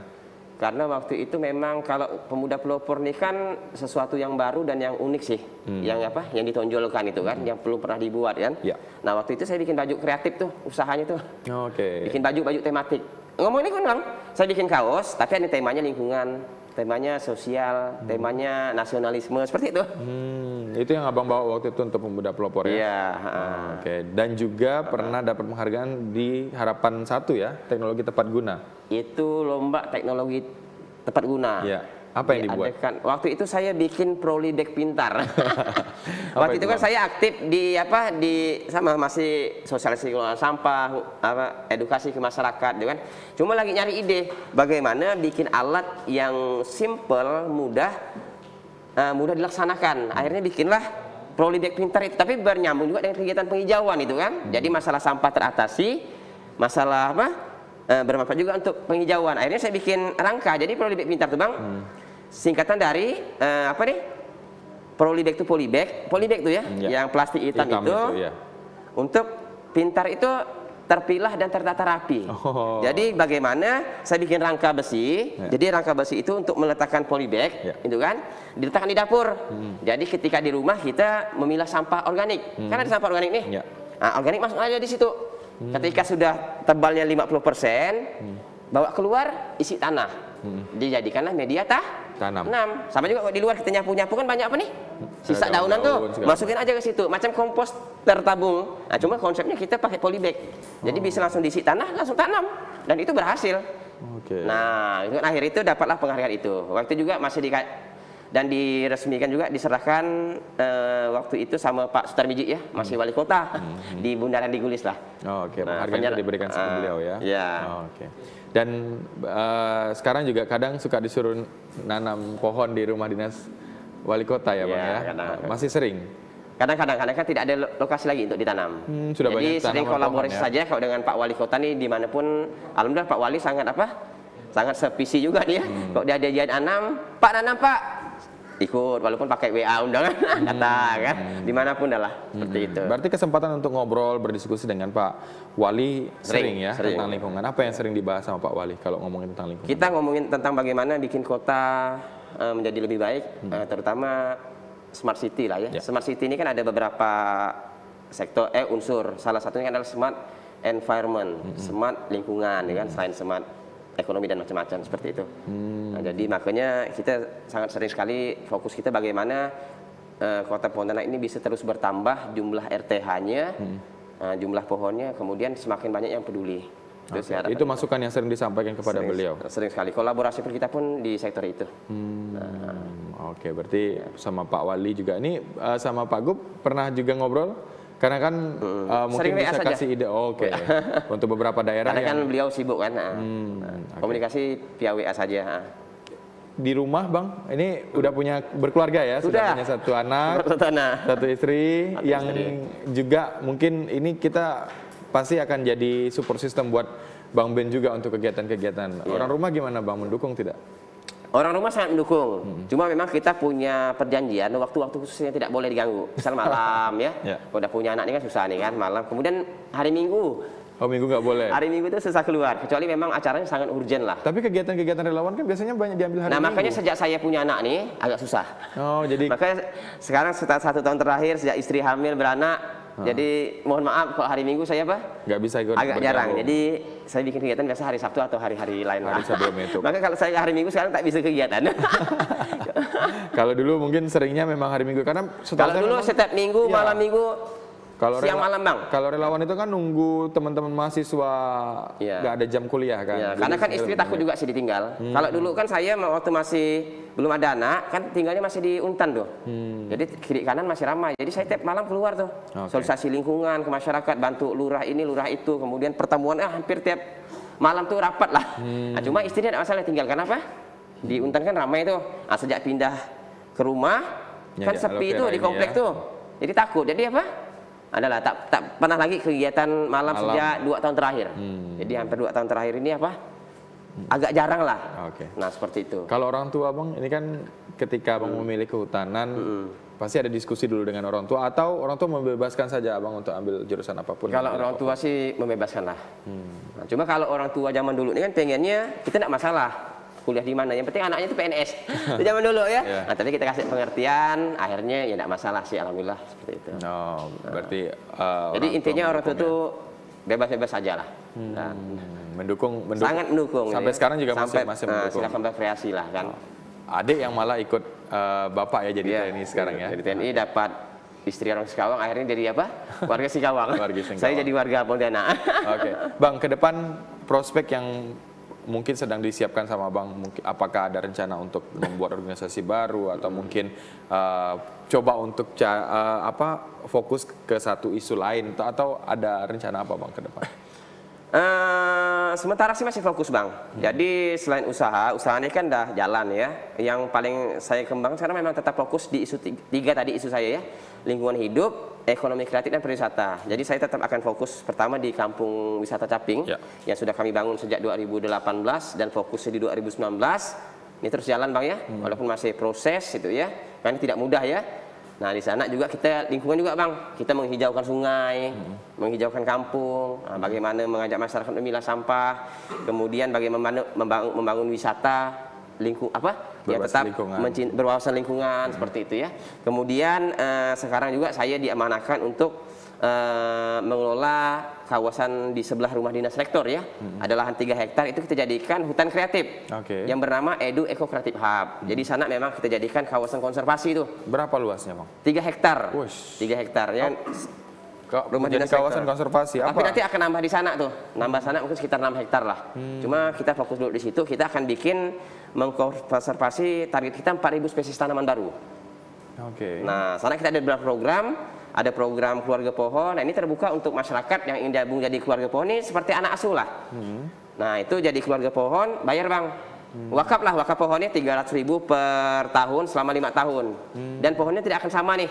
Karena waktu itu memang kalau pemuda pelopor ini kan sesuatu yang baru dan yang unik sih. Yang apa? Yang ditonjolkan itu kan, yang belum pernah dibuat kan. Nah, waktu itu saya bikin baju kreatif tuh, usahanya tuh. Bikin baju tematik. Ngomongin kan, Bang, saya bikin kaos tapi ini temanya lingkungan. Temanya sosial, temanya nasionalisme, seperti itu. Itu yang Abang bawa waktu itu untuk pemuda pelopor ya? Iya. Dan juga pernah dapat penghargaan di Harapan 1 ya, teknologi tepat guna. Itu lomba teknologi tepat guna. Iya. Apa yang dibuat? Waktu itu saya bikin Prolibag pintar. Waktu itu kan saya aktif di masih sosialisasi sampah, edukasi ke masyarakat, gitu kan. Cuma lagi nyari ide bagaimana bikin alat yang simple, mudah dilaksanakan. Akhirnya bikinlah Prolibag pintar itu, tapi bernyambung juga dengan kegiatan penghijauan itu kan. Jadi masalah sampah teratasi, masalah bermanfaat juga untuk penghijauan. Akhirnya saya bikin rangka. Jadi Prolibag pintar tuh, Bang. Singkatan dari Prolibag itu polybag tuh ya, yang plastik hitam itu untuk pintar itu terpilah dan tertata rapi. Jadi bagaimana saya bikin rangka besi, jadi rangka besi itu untuk meletakkan polybag, itu kan, diletakkan di dapur. Jadi ketika di rumah kita memilah sampah organik, kan ada sampah organik nih, organik masuk aja di situ. Ketika sudah tebalnya 50%, bawa keluar isi tanah. Dijadikanlah media tanam. Sama juga kalau di luar kita nyapu kan banyak apa nih? Sisa daunan tuh, masukin aja ke situ, macam kompos tertabung. Nah, cuma konsepnya kita pakai polybag. Jadi bisa langsung diisi tanah, langsung tanam. Dan itu berhasil. Nah, itu akhir itu dapatlah penghargaan itu. Waktu juga masih dan diresmikan juga, diserahkan waktu itu sama Pak Sutarmiji ya, masih wali kota di Bundaran Digulis lah. Penghargaan itu diberikan sama beliau ya. Dan sekarang juga kadang suka disuruh nanam pohon di rumah dinas wali kota ya, Bang ya. Masih sering. Kadang-kadang karena kan tidak ada lokasi lagi untuk ditanam. Jadi sering kolaborasi saja kalau dengan Pak Wali Kota nih dimanapun. Alhamdulillah Pak Wali sangat sevisi juga dia. Kalau dia janjian nanam Pak, ikut walaupun pakai WA undangan kata kan, dimanapun dah lah seperti itu. Berarti kesempatan untuk ngobrol berdiskusi dengan Pak Wali sering ya tentang lingkungan. Apa yang sering dibahas sama Pak Wali kalau ngomongin tentang lingkungan? Kita ngomongin tentang bagaimana bikin kota menjadi lebih baik, terutama smart city lah ya. Smart city ini kan ada beberapa sektor unsur. Salah satunya kan adalah smart environment, smart lingkungan, ya kan, selain smart ekonomi dan macam-macam seperti itu. Nah, jadi makanya kita sangat sering sekali fokus kita bagaimana Kota Pontianak ini bisa terus bertambah jumlah RTH-nya, jumlah pohonnya, kemudian semakin banyak yang peduli. Itu masukan yang sering disampaikan kepada beliau. Sering sekali kolaborasi kita pun di sektor itu. Berarti sama Pak Wali juga. Ini sama Pak Gub pernah juga ngobrol? Karena kan mungkin bisa kasih ide. Untuk beberapa daerah. Karena kan beliau sibuk kan. Komunikasi via WA saja. Di rumah, Bang, ini udah punya berkeluarga ya? Sudah punya satu anak, satu istri, yang juga mungkin ini kita pasti akan jadi support system buat Bang Ben juga untuk kegiatan-kegiatan. Orang rumah gimana, Bang? Mendukung tidak? Orang rumah sangat mendukung. Cuma memang kita punya perjanjian waktu-waktu khususnya tidak boleh diganggu. Misal malam ya. Kalau udah punya anak ini kan susah nih kan malam. Kemudian hari Minggu. Oh, Minggu nggak boleh. Hari Minggu itu susah keluar. Kecuali memang acaranya sangat urgent lah. Tapi kegiatan-kegiatan relawan kan biasanya banyak diambil hari Minggu. Nah makanya sejak saya punya anak nih agak susah. Oh jadi. Makanya sekarang setelah 1 tahun terakhir sejak istri hamil beranak. Jadi mohon maaf kalau hari Minggu saya nggak bisa ikut agak jarang. Jadi saya bikin kegiatan biasa hari Sabtu atau hari-hari lain lah. Sebelum itu. Maka kalau saya hari Minggu sekarang tak bisa kegiatan. Kalau dulu mungkin seringnya memang hari Minggu karena kalau dulu setiap minggu malam minggu siang malam bang. Kalau relawan itu kan nunggu teman-teman mahasiswa nggak ada jam kuliah kan. Ya, karena kan istri takut juga sih ditinggal. Kalau dulu kan saya waktu masih belum ada anak kan tinggalnya masih di Untan tuh. Jadi kiri kanan masih ramai. Jadi saya tiap malam keluar tuh. Sosialisasi lingkungan ke masyarakat, bantu lurah ini lurah itu. Kemudian pertemuan hampir tiap malam tuh rapat lah. Nah, cuma istri tidak masalah tinggal. Kenapa? Di Untan kan ramai tuh. Nah, sejak pindah ke rumah kan sepi tuh di komplek tuh. Jadi takut. Jadi apa? Adalah tak pernah lagi kegiatan malam sejak 2 tahun terakhir. Jadi hampir 2 tahun terakhir ini apa? Agak jarang lah. Nah seperti itu. Kalau orang tua bang, ini kan ketika abang memilih kehutanan, pasti ada diskusi dulu dengan orang tua atau orang tua membebaskan saja abang untuk ambil jurusan apapun. Kalau orang tua sih membebaskan lah. Nah, cuma kalau orang tua zaman dulu ini kan pengennya kita tidak masalah kuliah di mana, yang penting anaknya itu PNS. Itu zaman dulu ya. Nah, tapi kita kasih pengertian, akhirnya ya tidak masalah sih, alhamdulillah seperti itu. Oh, berarti jadi intinya orang tua itu bebas-bebas saja lah. Mendukung, sangat mendukung. Sampai sekarang juga masih mendukung. Silakan berkreasi lah kan. Adik yang malah ikut bapak ya jadi TNI sekarang ya. Jadi TNI dapat istri orang Sikawang, akhirnya jadi apa? Warga Sikawang. Saya jadi warga Pontianak. Oke, bang, ke depan prospek yang mungkin sedang disiapkan sama bang, mungkin apakah ada rencana untuk membuat organisasi baru atau mungkin coba untuk fokus ke satu isu lain atau ada rencana apa bang ke depan? Sementara sih masih fokus bang. Jadi selain usaha ini kan udah jalan ya. Yang paling saya kembangkan sekarang memang tetap fokus di isu tiga tadi isu saya ya. Lingkungan hidup, ekonomi kreatif dan pariwisata. Jadi saya tetap akan fokus pertama di Kampung Wisata Caping yang sudah kami bangun sejak 2018 dan fokusnya di 2019. Ini terus jalan bang ya, walaupun masih proses itu ya, karena tidak mudah ya. Nah di sana juga kita lingkungan juga bang, kita menghijaukan sungai, menghijaukan kampung, bagaimana mengajak masyarakat memilah sampah, kemudian bagaimana membangun wisata yang tetap berwawasan lingkungan seperti itu ya. Kemudian sekarang juga saya diamanahkan untuk mengelola kawasan di sebelah rumah dinas rektor ya. Ada lahan 3 hektar itu kita jadikan hutan kreatif yang bernama Edu Eco Creative Hub. Jadi sana memang kita jadikan kawasan konservasi itu. Berapa luasnya bang? 3 hektar. 3 hektar ya. Rumah dinas kawasan konservasi apa? Tapi nanti akan nambah di sana tuh. Nambah sana mungkin sekitar 6 hektar lah. Cuma kita fokus dulu di situ. Kita akan bikin mengkonservasi, target kita 4.000 spesies tanaman baru. Nah, sana kita ada beberapa program. Ada program keluarga pohon. Nah, ini terbuka untuk masyarakat yang ingin gabung jadi keluarga pohon ini seperti anak asuh lah. Nah, itu jadi keluarga pohon, bayar bang. Wakaf lah, wakaf pohonnya 300.000 per tahun selama 5 tahun. Dan pohonnya tidak akan sama nih.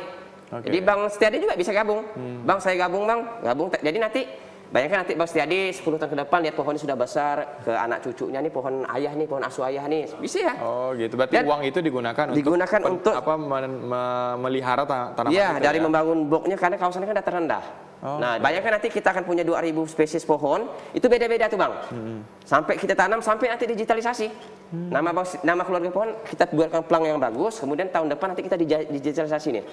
Jadi Bang Setiadi juga bisa gabung. Bang, saya gabung bang, gabung. Jadi nanti bayangkan nanti Bang Setiadi 10 tahun ke depan lihat pohonnya sudah besar, ke anak cucunya nih pohon ayah nih, pohon asuh ayah nih, bisa ya. Oh gitu, berarti dan uang itu digunakan untuk apa memelihara tanaman. Iya, dari membangun bloknya karena kawasannya kan dataran rendah. Nah, bayangkan nanti kita akan punya 2.000 spesies pohon, itu beda-beda tuh bang. Sampai kita tanam, sampai nanti digitalisasi. Nama keluarga pohon kita buatkan pelang yang bagus, kemudian tahun depan nanti kita digitalisasi nih.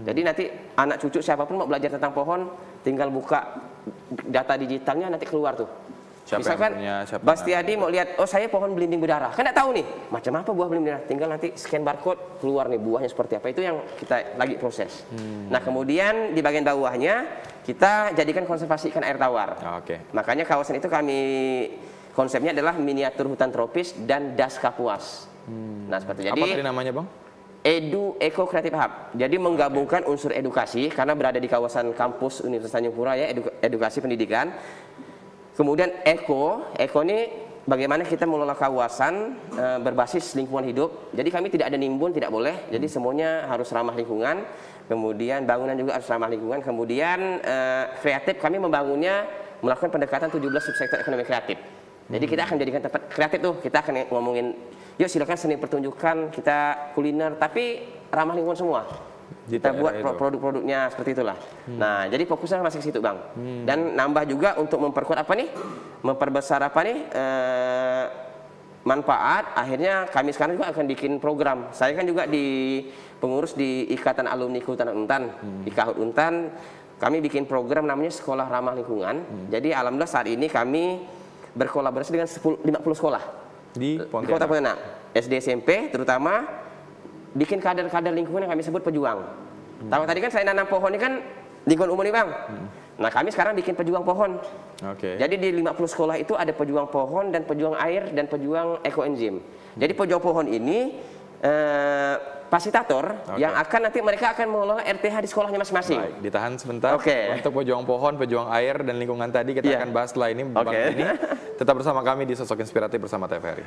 Jadi nanti anak cucu siapapun mau belajar tentang pohon, tinggal buka data digitalnya nanti keluar tuh. Misalkan Bang Setiadi mau lihat, oh saya pohon belimbing berdarah, kan nggak tahu nih macam apa buah belimbing berdarah, tinggal nanti scan barcode keluar nih buahnya seperti apa, itu yang kita lagi proses. Nah kemudian di bagian bawahnya kita jadikan konservasi ikan air tawar. Makanya kawasan itu kami konsepnya adalah miniatur hutan tropis dan das kapuas. Nah seperti jadi. Apa tadi namanya bang? Edu Eco Creative Hub. Jadi menggabungkan unsur edukasi karena berada di kawasan kampus Universitas Tanjung Pura ya, edukasi pendidikan. Kemudian Eko ini bagaimana kita mengelola kawasan berbasis lingkungan hidup. Jadi kami tidak ada nimbun, tidak boleh. Jadi semuanya harus ramah lingkungan. Kemudian bangunan juga harus ramah lingkungan. Kemudian kreatif kami membangunnya melakukan pendekatan 17 subsektor ekonomi kreatif. Jadi kita akan jadikan tempat kreatif tuh. Kita akan ngomongin, yuk silakan seni pertunjukan, kita kuliner, tapi ramah lingkungan semua. Kita buat produk-produknya seperti itulah. Nah, jadi fokusnya masih ke situ, Bang. Dan nambah juga untuk memperkuat apa nih? Memperbesar apa nih? Manfaat. Akhirnya kami sekarang juga akan bikin program. Saya kan juga di pengurus di Ikatan Alumni Kehutanan Untan, IKHUT Untan. Kami bikin program namanya Sekolah Ramah Lingkungan. Jadi alhamdulillah saat ini kami berkolaborasi dengan 50 sekolah di Kota Pontianak, SD SMP terutama, bikin kader-kader lingkungan yang kami sebut pejuang. Tahu tadi kan saya nanam pohon ini kan lingkungan umum nih, Bang. Nah, kami sekarang bikin pejuang pohon. Jadi di 50 sekolah itu ada pejuang pohon dan pejuang air dan pejuang ekoenzim. Jadi pejuang pohon ini fasilitator yang akan nanti mereka akan mengelola RTH di sekolahnya masing-masing. Baik, ditahan sebentar. Untuk pejuang pohon, pejuang air dan lingkungan tadi kita akan bahas setelah ini. Bang Benny, tetap bersama kami di Sosok Inspiratif bersama TVRI.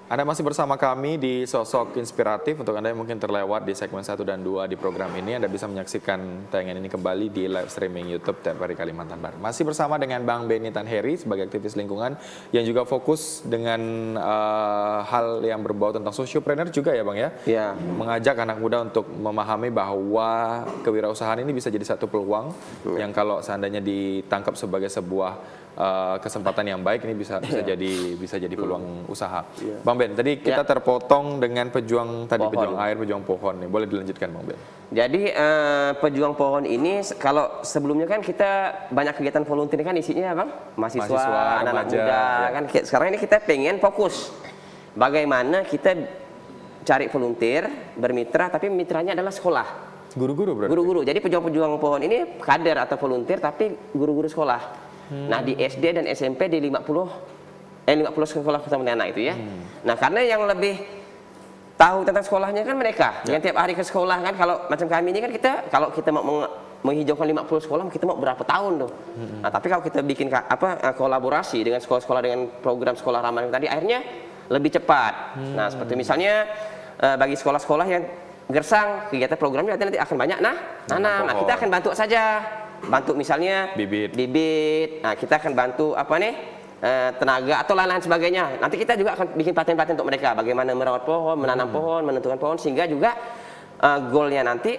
Anda masih bersama kami di Sosok Inspiratif. Untuk Anda yang mungkin terlewat di segmen 1 dan 2 di program ini, Anda bisa menyaksikan tayangan ini kembali di live streaming YouTube TVRI Kalimantan Barat. Masih bersama dengan Bang Benny Tanheri sebagai aktivis lingkungan yang juga fokus dengan hal yang berbau tentang sociopreneur juga ya, Bang ya? Iya. Mengajak anak muda untuk memahami bahwa kewirausahaan ini bisa jadi satu peluang yang kalau seandainya ditangkap sebagai sebuah kesempatan yang baik, ini bisa jadi peluang usaha. Bang Ben, tadi kita terpotong dengan pejuang air, pejuang pohon nih. Boleh dilanjutkan, Bang Ben? Jadi pejuang pohon ini kalau sebelumnya kan kita banyak kegiatan volunteer kan isinya, Bang, mahasiswa anak-anak muda kan. Sekarang ini kita pengen fokus bagaimana kita cari volunteer, bermitra, tapi mitranya adalah sekolah. Guru-guru berarti? Guru-guru. Jadi pejuang-pejuang pohon ini kader atau volunteer tapi guru-guru sekolah. Nah, di SD dan SMP di 50 sekolah Kota Pontianak itu ya. Nah, karena yang lebih tahu tentang sekolahnya kan mereka yang tiap hari ke sekolah kan. Kalau macam kami ini kan kalau kita mau menghijaukan 50 sekolah kita mau berapa tahun tuh. Nah, tapi kalau kita bikin kolaborasi dengan sekolah-sekolah dengan program sekolah ramah tadi, akhirnya lebih cepat. Nah, seperti misalnya bagi sekolah-sekolah yang gersang, kegiatan programnya nanti akan banyak nanam. Nah, kita akan bantu saja. Bantu misalnya bibit. Nah, kita akan bantu tenaga atau lain-lain sebagainya. Nanti kita juga akan bikin pelatihan-pelatihan untuk mereka bagaimana merawat pohon, menanam pohon, menentukan pohon, sehingga juga goalnya nanti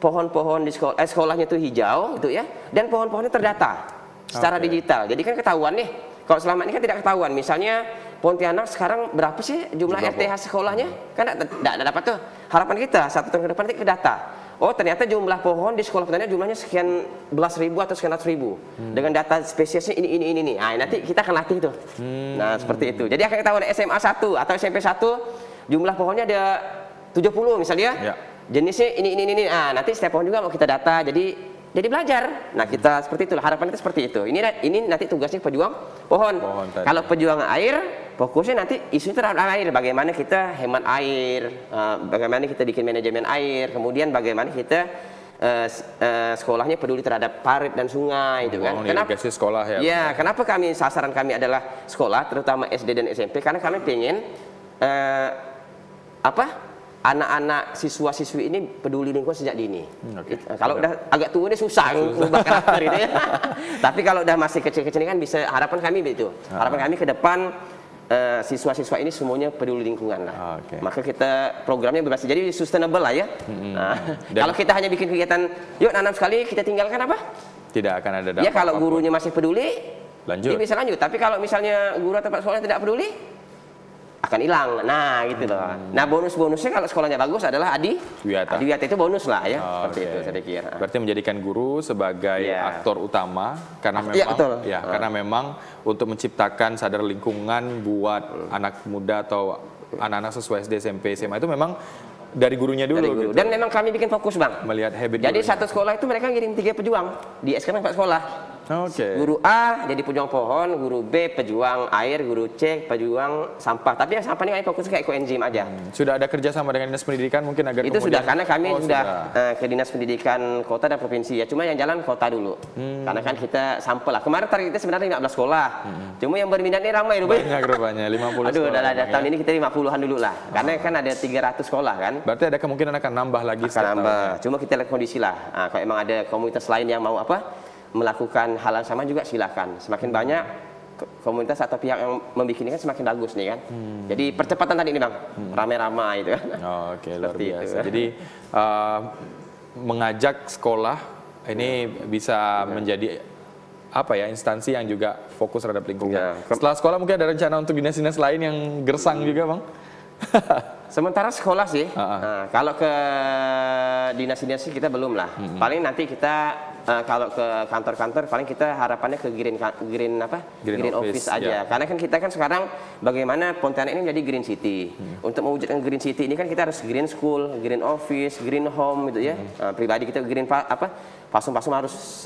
pohon-pohon di sekolahnya itu hijau gitu ya, dan pohon-pohonnya terdata secara digital. Jadi kan ketahuan nih. Kalau selama ini kan tidak ketahuan. Misalnya Pontianak sekarang berapa sih jumlah RTH sekolahnya? Kan tidak dapat tuh. Harapan kita 1 tahun ke depan nanti ke data. Oh, ternyata jumlah pohon di sekolah Pontianak jumlahnya sekian belas ribu atau sekian ratus ribu. Dengan data spesiesnya ini. Nah, nanti kita akan latih tuh. Nah, seperti itu. Jadi akan ketahuan SMA 1 atau SMP 1 jumlah pohonnya ada 70 misalnya. Jenisnya ini. Nah, nanti setiap pohon juga mau kita data. Jadi belajar. Nah, kita seperti itulah, harapan kita seperti itu. Ini nanti tugasnya pejuang pohon. Kalau pejuang air, fokusnya nanti isu terhadap air. Bagaimana kita hemat air, bagaimana kita bikin manajemen air, kemudian bagaimana kita sekolahnya peduli terhadap parit dan sungai, itu kan. Kenapa sekolah ya? Ya, kenapa sasaran kami adalah sekolah, terutama SD dan SMP? Karena kami pengen anak-anak siswa-siswi ini peduli lingkungan sejak dini. Kalau udah agak tua ini susah mengubah karakter itu ya. Tapi kalau udah masih kecil-kecil ini kan bisa, harapan kami begitu. Harapan kami ke depan siswa-siswa ini semuanya peduli lingkungan lah. Maka kita programnya berbasis jadi sustainable lah ya. Kalau kita hanya bikin kegiatan yuk nanam sekali kita tinggalkan apa? Tidak akan ada dampak. Ya kalau gurunya masih peduli, lanjut. Dia bisa lanjut. Tapi kalau misalnya guru atau sekolah tidak peduli, akan hilang. Nah, gitu loh. Nah, bonus-bonusnya kalau sekolahnya bagus adalah Adi Wiyata itu bonus lah ya. Seperti itu saya pikir. Berarti menjadikan guru sebagai aktor utama karena memang karena memang untuk menciptakan sadar lingkungan buat anak muda atau anak-anak sesuai SD, SMP, SMA itu memang dari gurunya dulu. Gitu. Dan memang kami bikin fokus, Bang. Melihat habit. Jadi satu sekolah itu mereka ngirim 3 pejuang di SK 4 sekolah. Oke. Guru A jadi pejuang pohon, guru B pejuang air, guru C pejuang sampah. Tapi yang sampah ini fokus kayak ekoenzim aja. Sudah ada kerjasama dengan dinas pendidikan mungkin agar itu kemudian... sudah, karena kami sudah ke dinas pendidikan kota dan provinsi ya. Cuma yang jalan kota dulu. Karena kan kita sampel lah. Kemarin target kita sebenarnya 15 sekolah. Cuma yang berminat ini ramai rupanya. Banyak rupanya, 50 Aduh, sekolah. udah tahun ini kita 50-an dulu lah. Karena kan ada 300 sekolah kan. Berarti ada kemungkinan akan nambah lagi Akan nambah. Cuma kita lihat kondisi lah. Nah, kalau emang ada komunitas lain yang mau melakukan hal yang sama juga silakan. Semakin banyak komunitas atau pihak yang membuat ini kan semakin bagus nih kan. Jadi percepatan tadi nih Bang, ramai-ramai itu kan. Oke, luar biasa. Jadi mengajak sekolah ini bisa menjadi instansi yang juga fokus terhadap lingkungan. Ya. Setelah sekolah mungkin ada rencana untuk dinas-dinas lain yang gersang juga Bang? Sementara sekolah sih, nah, kalau ke dinas-dinas sih kita belum lah. Paling nanti kita kalau ke kantor-kantor paling kita harapannya ke green office aja. Karena kan kita kan sekarang bagaimana Pontianak ini menjadi green city. Untuk mewujudkan green city ini kan kita harus green school, green office, green home gitu ya. Pribadi kita green pasum-pasum harus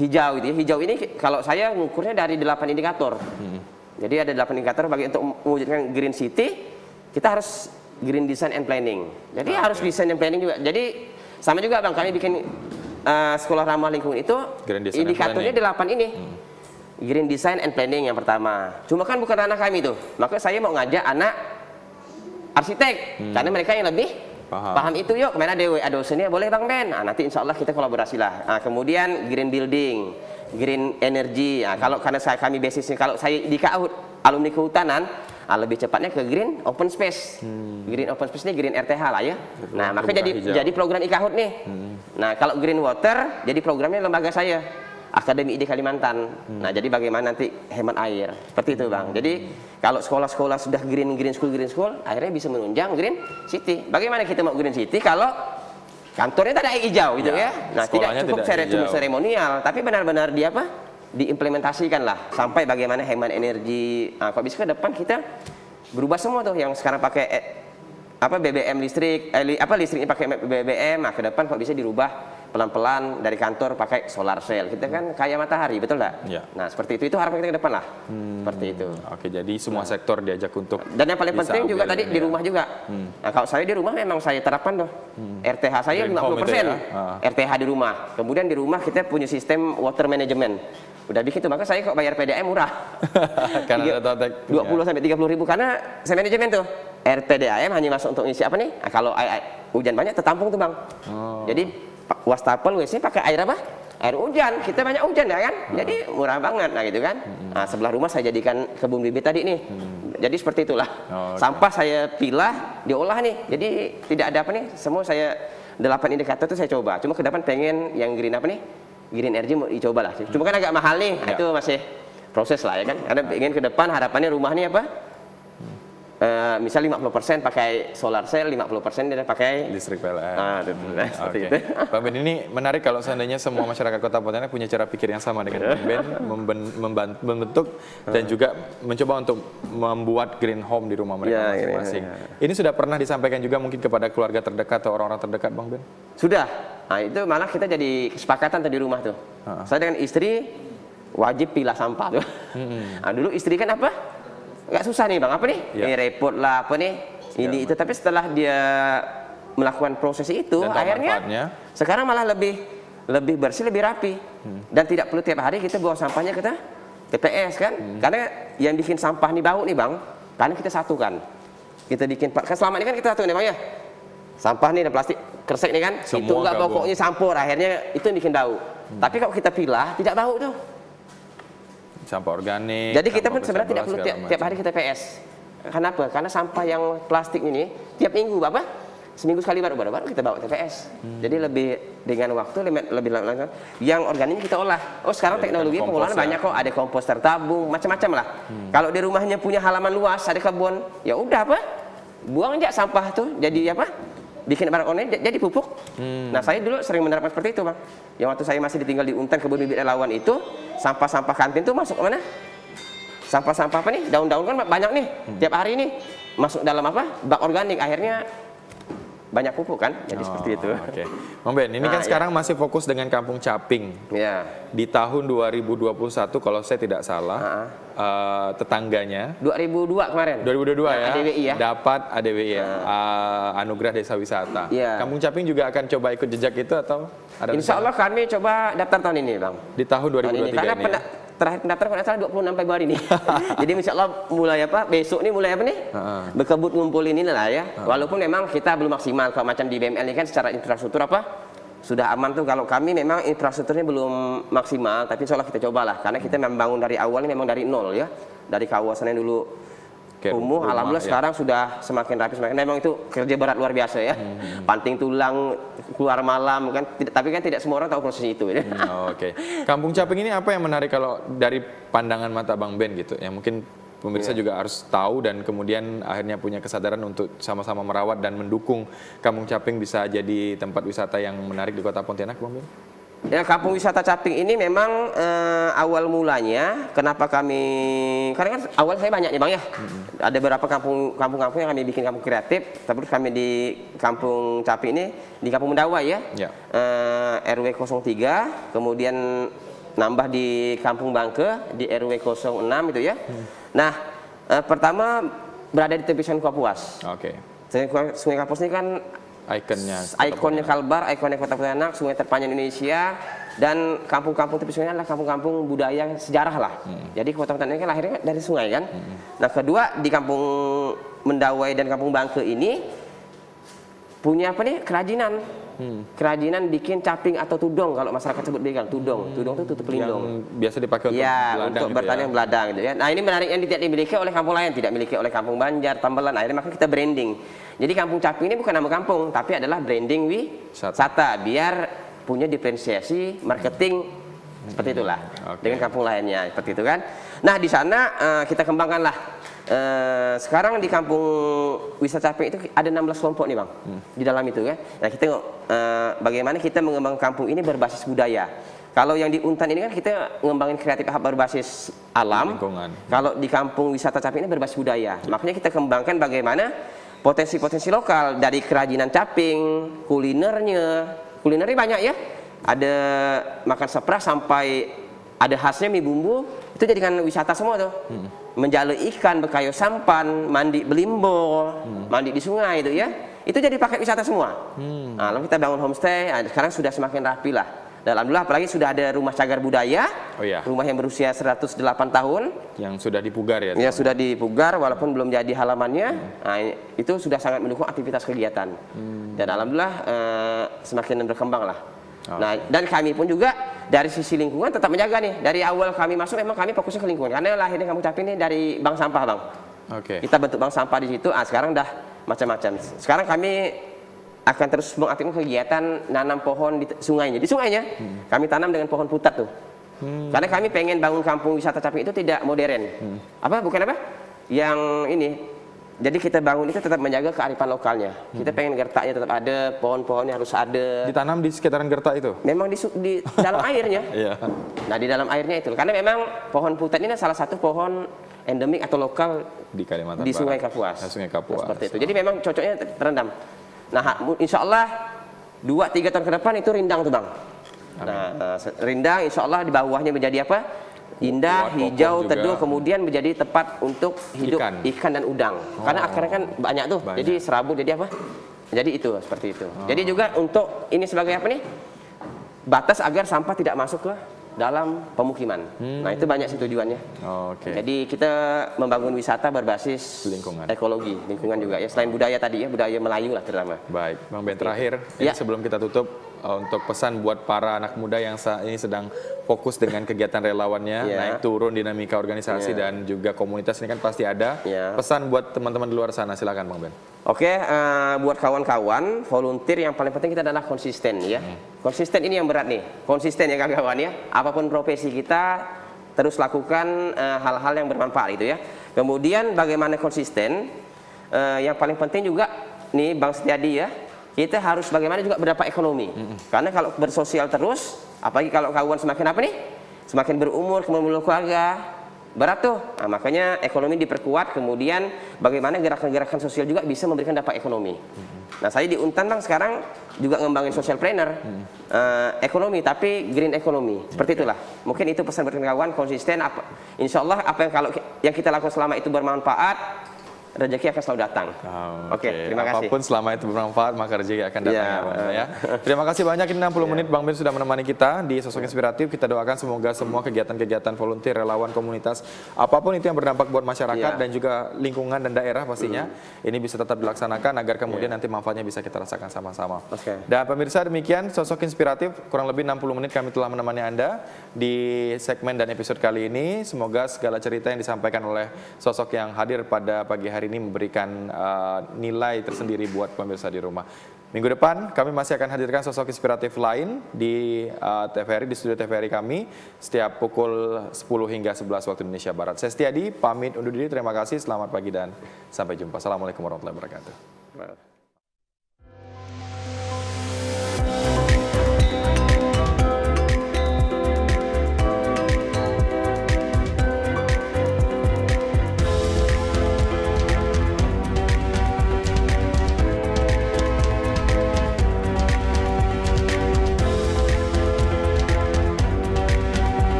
hijau gitu ya. Hijau ini kalau saya ngukurnya dari 8 indikator. Jadi ada 8 indikator bagi untuk mewujudkan green city. Kita harus green design and planning. Jadi harus design and planning juga. Jadi sama juga Bang, kami bikin sekolah ramah lingkungan itu indikatornya 8 ini. Green design and planning yang pertama. Cuma kan bukan ranah kami tuh. Maka saya mau ngajak anak arsitek karena mereka yang lebih paham itu. Yuk, kemana ada dosennya boleh Bang Ben. Nah, nanti insya Allah kita kolaborasi lah. Nah, kemudian green building, green energy. Nah, kalau karena kami basisnya kalau saya di KAUD alumni kehutanan, lebih cepatnya ke green open space. Green open space ini green RTH lah ya. Nah, maka jadi program IKAHUD nih. Nah, kalau green water jadi programnya lembaga saya, Akademi ID Kalimantan. Nah, jadi bagaimana nanti hemat air. Seperti itu, Bang. Jadi kalau sekolah-sekolah sudah green school, akhirnya bisa menunjang green city. Bagaimana kita mau green city kalau kantornya tak ada air hijau gitu ya. Nah, tidak cukup seremonial, tapi benar-benar diimplementasikan lah sampai bagaimana hemat energi. Nah, kalau bisa ke depan kita berubah semua tuh yang sekarang pakai BBM listrik, listriknya pakai BBM. Nah, ke depan kalau bisa dirubah pelan-pelan dari kantor pakai solar cell. Kita kan kaya matahari, betul nggak? Ya. Nah, seperti itu harapan kita ke depan lah. Seperti itu. Oke, jadi semua sektor diajak untuk. Dan yang paling penting juga tadi di rumah juga. Nah, kalau saya di rumah memang saya terapkan tuh. RTH saya 50%. RTH di rumah. Kemudian di rumah kita punya sistem water management. Udah bikin tuh, maka saya kok bayar PDAM murah. Karena 20 sampai 30 ribu karena saya manajemen tuh. RPDAM hanya masuk untuk isi apa nih? Nah, kalau hujan banyak tertampung tuh, Bang. Jadi wastafel WC pakai air apa? Air hujan. Kita banyak hujan ya kan? Jadi murah banget nah gitu kan. Nah, sebelah rumah saya jadikan kebun bibit tadi nih. Jadi seperti itulah. Sampah saya pilah, diolah nih. Jadi tidak ada apa nih, semua saya 8 indikator itu saya coba. Cuma ke depan pengen yang green apa nih? Green energy mau dicoba lah. Cuma kan agak mahal nih. Itu masih proses lah ya kan. Karena ingin ke depan harapannya rumah nih apa? Misal 50% pakai solar cell, 50% dia pakai listrik PLN. Seperti itu. Bang Ben, ini menarik kalau seandainya semua masyarakat Kota Pontianak punya cara pikir yang sama dengan Bang Ben, membentuk dan juga mencoba untuk membuat green home di rumah mereka masing-masing. Ini sudah pernah disampaikan juga mungkin kepada keluarga terdekat atau orang-orang terdekat, Bang Ben? Sudah. Nah, itu malah kita jadi kesepakatan tadi di rumah tuh. Saya dengan istri wajib pilah sampah tuh. Nah, dulu istri kan apa? Nggak susah nih Bang, apa nih? Ini repot lah, apa nih? Ini itu, tapi setelah dia melakukan proses itu, akhirnya sekarang malah lebih bersih, lebih rapi. Dan tidak perlu tiap hari kita bawa sampahnya ke TPS kan? Karena yang bikin sampah nih bau nih Bang, karena kita satukan. Kita bikin, kan selama ini kan kita satu nih Bang ya? Sampah nih dan plastik kresek nih kan? Semua itu enggak pokoknya campur, akhirnya itu yang bikin bau. Tapi kalau kita pilah, tidak bau tuh. Sampah organik. Jadi kita pun sebenarnya tidak perlu tiap hari ke TPS. Kenapa? Karena sampah yang plastik ini tiap minggu Bapak, seminggu sekali baru kita bawa TPS. Jadi lebih dengan waktu lebih lama. Yang organiknya kita olah. Oh, sekarang teknologi pengolahan banyak kok, ada komposter tabung, macam-macam lah. Kalau di rumahnya punya halaman luas, ada kebun, ya udah apa? Buang aja sampah tuh jadi apa? Bikin barang online jadi pupuk. Nah, saya dulu sering menerapkan seperti itu, Bang. Yang waktu saya masih ditinggal di Untan kebun bibit relawan itu, sampah-sampah kantin tuh masuk ke mana? Sampah-sampah apa nih? Daun-daun kan banyak nih. Tiap hari nih masuk dalam apa? Bak organik. Akhirnya banyak pupuk kan, jadi seperti itu. Oke. Bang Ben, ini kan sekarang masih fokus dengan Kampung Caping. Ya. Di tahun 2021 kalau saya tidak salah, tetangganya 2002 kemarin. 2022 ya, ADWI ya. dapat ADWI ya, Anugerah Desa Wisata. Ya. Kampung Caping juga akan coba ikut jejak itu atau ada? Insya Allah kami coba daftar tahun ini, Bang. Di tahun 2023 karena ini. Terakhir pendaftaran kalau salah 26 Februari nih. Jadi insya Allah mulai besok nih mulai nih? Berkebut ngumpulin ini lah ya. Walaupun memang kita belum maksimal, kalau macam di BML ini kan secara infrastruktur sudah aman tuh. Kalau kami memang infrastrukturnya belum maksimal, tapi insya Allah kita cobalah. Karena kita membangun dari awal ini memang dari nol ya. Dari kawasannya dulu kumuh, alhamdulillah sekarang sudah semakin rapi, memang itu kerja berat luar biasa ya. Panting tulang, keluar malam kan, tapi kan tidak semua orang tahu proses itu ya. Oke. Kampung Caping ini apa yang menarik kalau dari pandangan mata Bang Ben gitu ya, mungkin pemirsa juga harus tahu dan kemudian akhirnya punya kesadaran untuk sama-sama merawat dan mendukung Kampung Caping bisa jadi tempat wisata yang menarik di Kota Pontianak, Bang Ben? Ya, Kampung Wisata Caping ini memang awal mulanya kenapa kami, karena kan awal saya banyak nih Bang ya. Ada beberapa kampung-kampung yang kami bikin kampung kreatif, terus kami di Kampung Caping ini di Kampung Mendawai ya. RW 03, kemudian nambah di Kampung Bangke di RW 06 itu ya. Nah, pertama berada di tepi Sungai Kapuas. Oke. Sungai Kapuas ini kan ikonnya Kalbar, ikonnya Kota Pontianak, sungai terpanjang Indonesia, dan kampung-kampung tepi sungai adalah kampung-kampung budaya sejarah lah. Jadi Kota Pontianak kan lahirnya dari sungai kan. Nah, kedua di Kampung Mendawai dan Kampung Bangke ini punya kerajinan. Kerajinan bikin caping atau tudong, kalau masyarakat sebut bilang tudong. Tudong itu tutup pelindung. Yang biasa dipakai untuk beladang, untuk bertanding beladang gitu ya. Nah, ini menarik yang tidak dimiliki oleh kampung lain, tidak dimiliki oleh Kampung Banjar, Tambelan. Akhirnya maka kita branding. Jadi Kampung Caping ini bukan nama kampung, tapi adalah branding wisata biar punya diferensiasi marketing seperti itulah dengan kampung lainnya seperti itu kan. Nah, di sana kita kembangkanlah. Sekarang di Kampung Wisata Caping itu ada 16 kelompok nih Bang, di dalam itu kan. Nah, kita bagaimana kita mengembangkan kampung ini berbasis budaya. Kalau yang di Untan ini kan kita ngembangin kreatif berbasis alam. Kalau di Kampung Wisata Caping ini berbasis budaya. Makanya kita kembangkan bagaimana potensi-potensi lokal dari kerajinan caping, kulinernya banyak ya. Ada makan seprah sampai ada khasnya mie bumbu, itu jadikan wisata semua tuh. Menjala ikan, berkayu sampan, mandi belimbing, mandi di sungai itu ya. Itu jadi paket wisata semua. Nah, lalu kita bangun homestay, sekarang sudah semakin rapi lah. Dan alhamdulillah apalagi sudah ada rumah cagar budaya, rumah yang berusia 108 tahun. Yang sudah dipugar ya? Yang sudah dipugar walaupun belum jadi halamannya, nah, itu sudah sangat mendukung aktivitas kegiatan. Dan alhamdulillah semakin berkembang lah. Nah, dan kami pun juga dari sisi lingkungan tetap menjaga nih. Dari awal kami masuk memang kami fokusnya ke lingkungan. Karena lahirnya Kampung Caping ini dari bank sampah Bang. Kita bentuk bank sampah di situ, sekarang dah macam-macam. Sekarang kami akan terus mengaktifkan kegiatan nanam pohon di sungainya. Di sungainya kami tanam dengan pohon putat tuh. Karena kami pengen bangun Kampung Wisata Caping itu tidak modern. Bukan apa? Yang ini. Jadi kita bangun itu tetap menjaga kearifan lokalnya. Kita pengen gertaknya tetap ada, pohon-pohonnya harus ada. Ditanam di sekitaran gertak itu? Memang di dalam airnya. Nah, di dalam airnya itu. Karena memang pohon putat ini salah satu pohon endemik atau lokal di Kalimantan di Sungai Kapuas. Sungai Kapuas. Seperti itu. Jadi memang cocoknya terendam. Nah, insya Allah 2-3 tahun ke depan itu rindang tuh Bang. Nah, rindang insya Allah di bawahnya menjadi apa? Indah, hijau, teduh, kemudian menjadi tempat untuk hidup ikan dan udang. Karena akarnya kan banyak tuh, jadi serabut, jadi apa? Jadi itu, seperti itu. Jadi juga untuk ini sebagai apa nih? Batas agar sampah tidak masuk ke dalam pemukiman. Nah, itu banyak sih tujuannya. Jadi kita membangun wisata berbasis lingkungan, ekologi, lingkungan juga ya. Selain budaya tadi ya, budaya Melayu lah terutama. Baik, Bang Ben, terakhir sebelum kita tutup, untuk pesan buat para anak muda yang saat ini sedang fokus dengan kegiatan relawannya, naik turun dinamika organisasi dan juga komunitas ini kan pasti ada. Pesan buat teman-teman di luar sana, silakan Bang Ben. Buat kawan-kawan, volunteer yang paling penting kita adalah konsisten ya. Konsisten ini yang berat nih. Konsisten ya kawan-kawan ya. Apapun profesi kita terus lakukan hal-hal yang bermanfaat itu ya. Kemudian bagaimana konsisten? Yang paling penting juga nih Bang Setiadi ya. Kita harus bagaimana juga berdampak ekonomi. Karena kalau bersosial terus, apalagi kalau kawan semakin apa nih? Semakin berumur, kemudian berkeluarga, berat tuh. Nah, makanya ekonomi diperkuat, kemudian bagaimana gerakan-gerakan sosial juga bisa memberikan dampak ekonomi. Nah, saya di Untan Bang sekarang juga ngembangin social planner, ekonomi tapi green economy. Seperti itulah. Mungkin itu pesan buat kawan, konsisten. Insya Allah apa yang yang kita lakukan selama itu bermanfaat, rezeki akan selalu datang. Oke, terima kasih. Apapun selama itu bermanfaat, maka rezeki akan datang ya. Terima kasih banyak, ini 60 menit Bang Ben sudah menemani kita di Sosok Inspiratif. Kita doakan semoga semua kegiatan-kegiatan volunteer, relawan, komunitas, apapun itu yang berdampak buat masyarakat dan juga lingkungan dan daerah pastinya, ini bisa tetap dilaksanakan agar kemudian nanti manfaatnya bisa kita rasakan sama-sama. Dan pemirsa, demikian Sosok Inspiratif, kurang lebih 60 menit kami telah menemani Anda di segmen dan episode kali ini. Semoga segala cerita yang disampaikan oleh sosok yang hadir pada pagi hari ini memberikan nilai tersendiri buat pemirsa di rumah. Minggu depan kami masih akan hadirkan sosok inspiratif lain di TVRI, di studio TVRI kami setiap pukul 10 hingga 11 waktu Indonesia Barat. Saya Setiadi pamit undur diri, terima kasih, selamat pagi dan sampai jumpa. Assalamualaikum warahmatullahi wabarakatuh.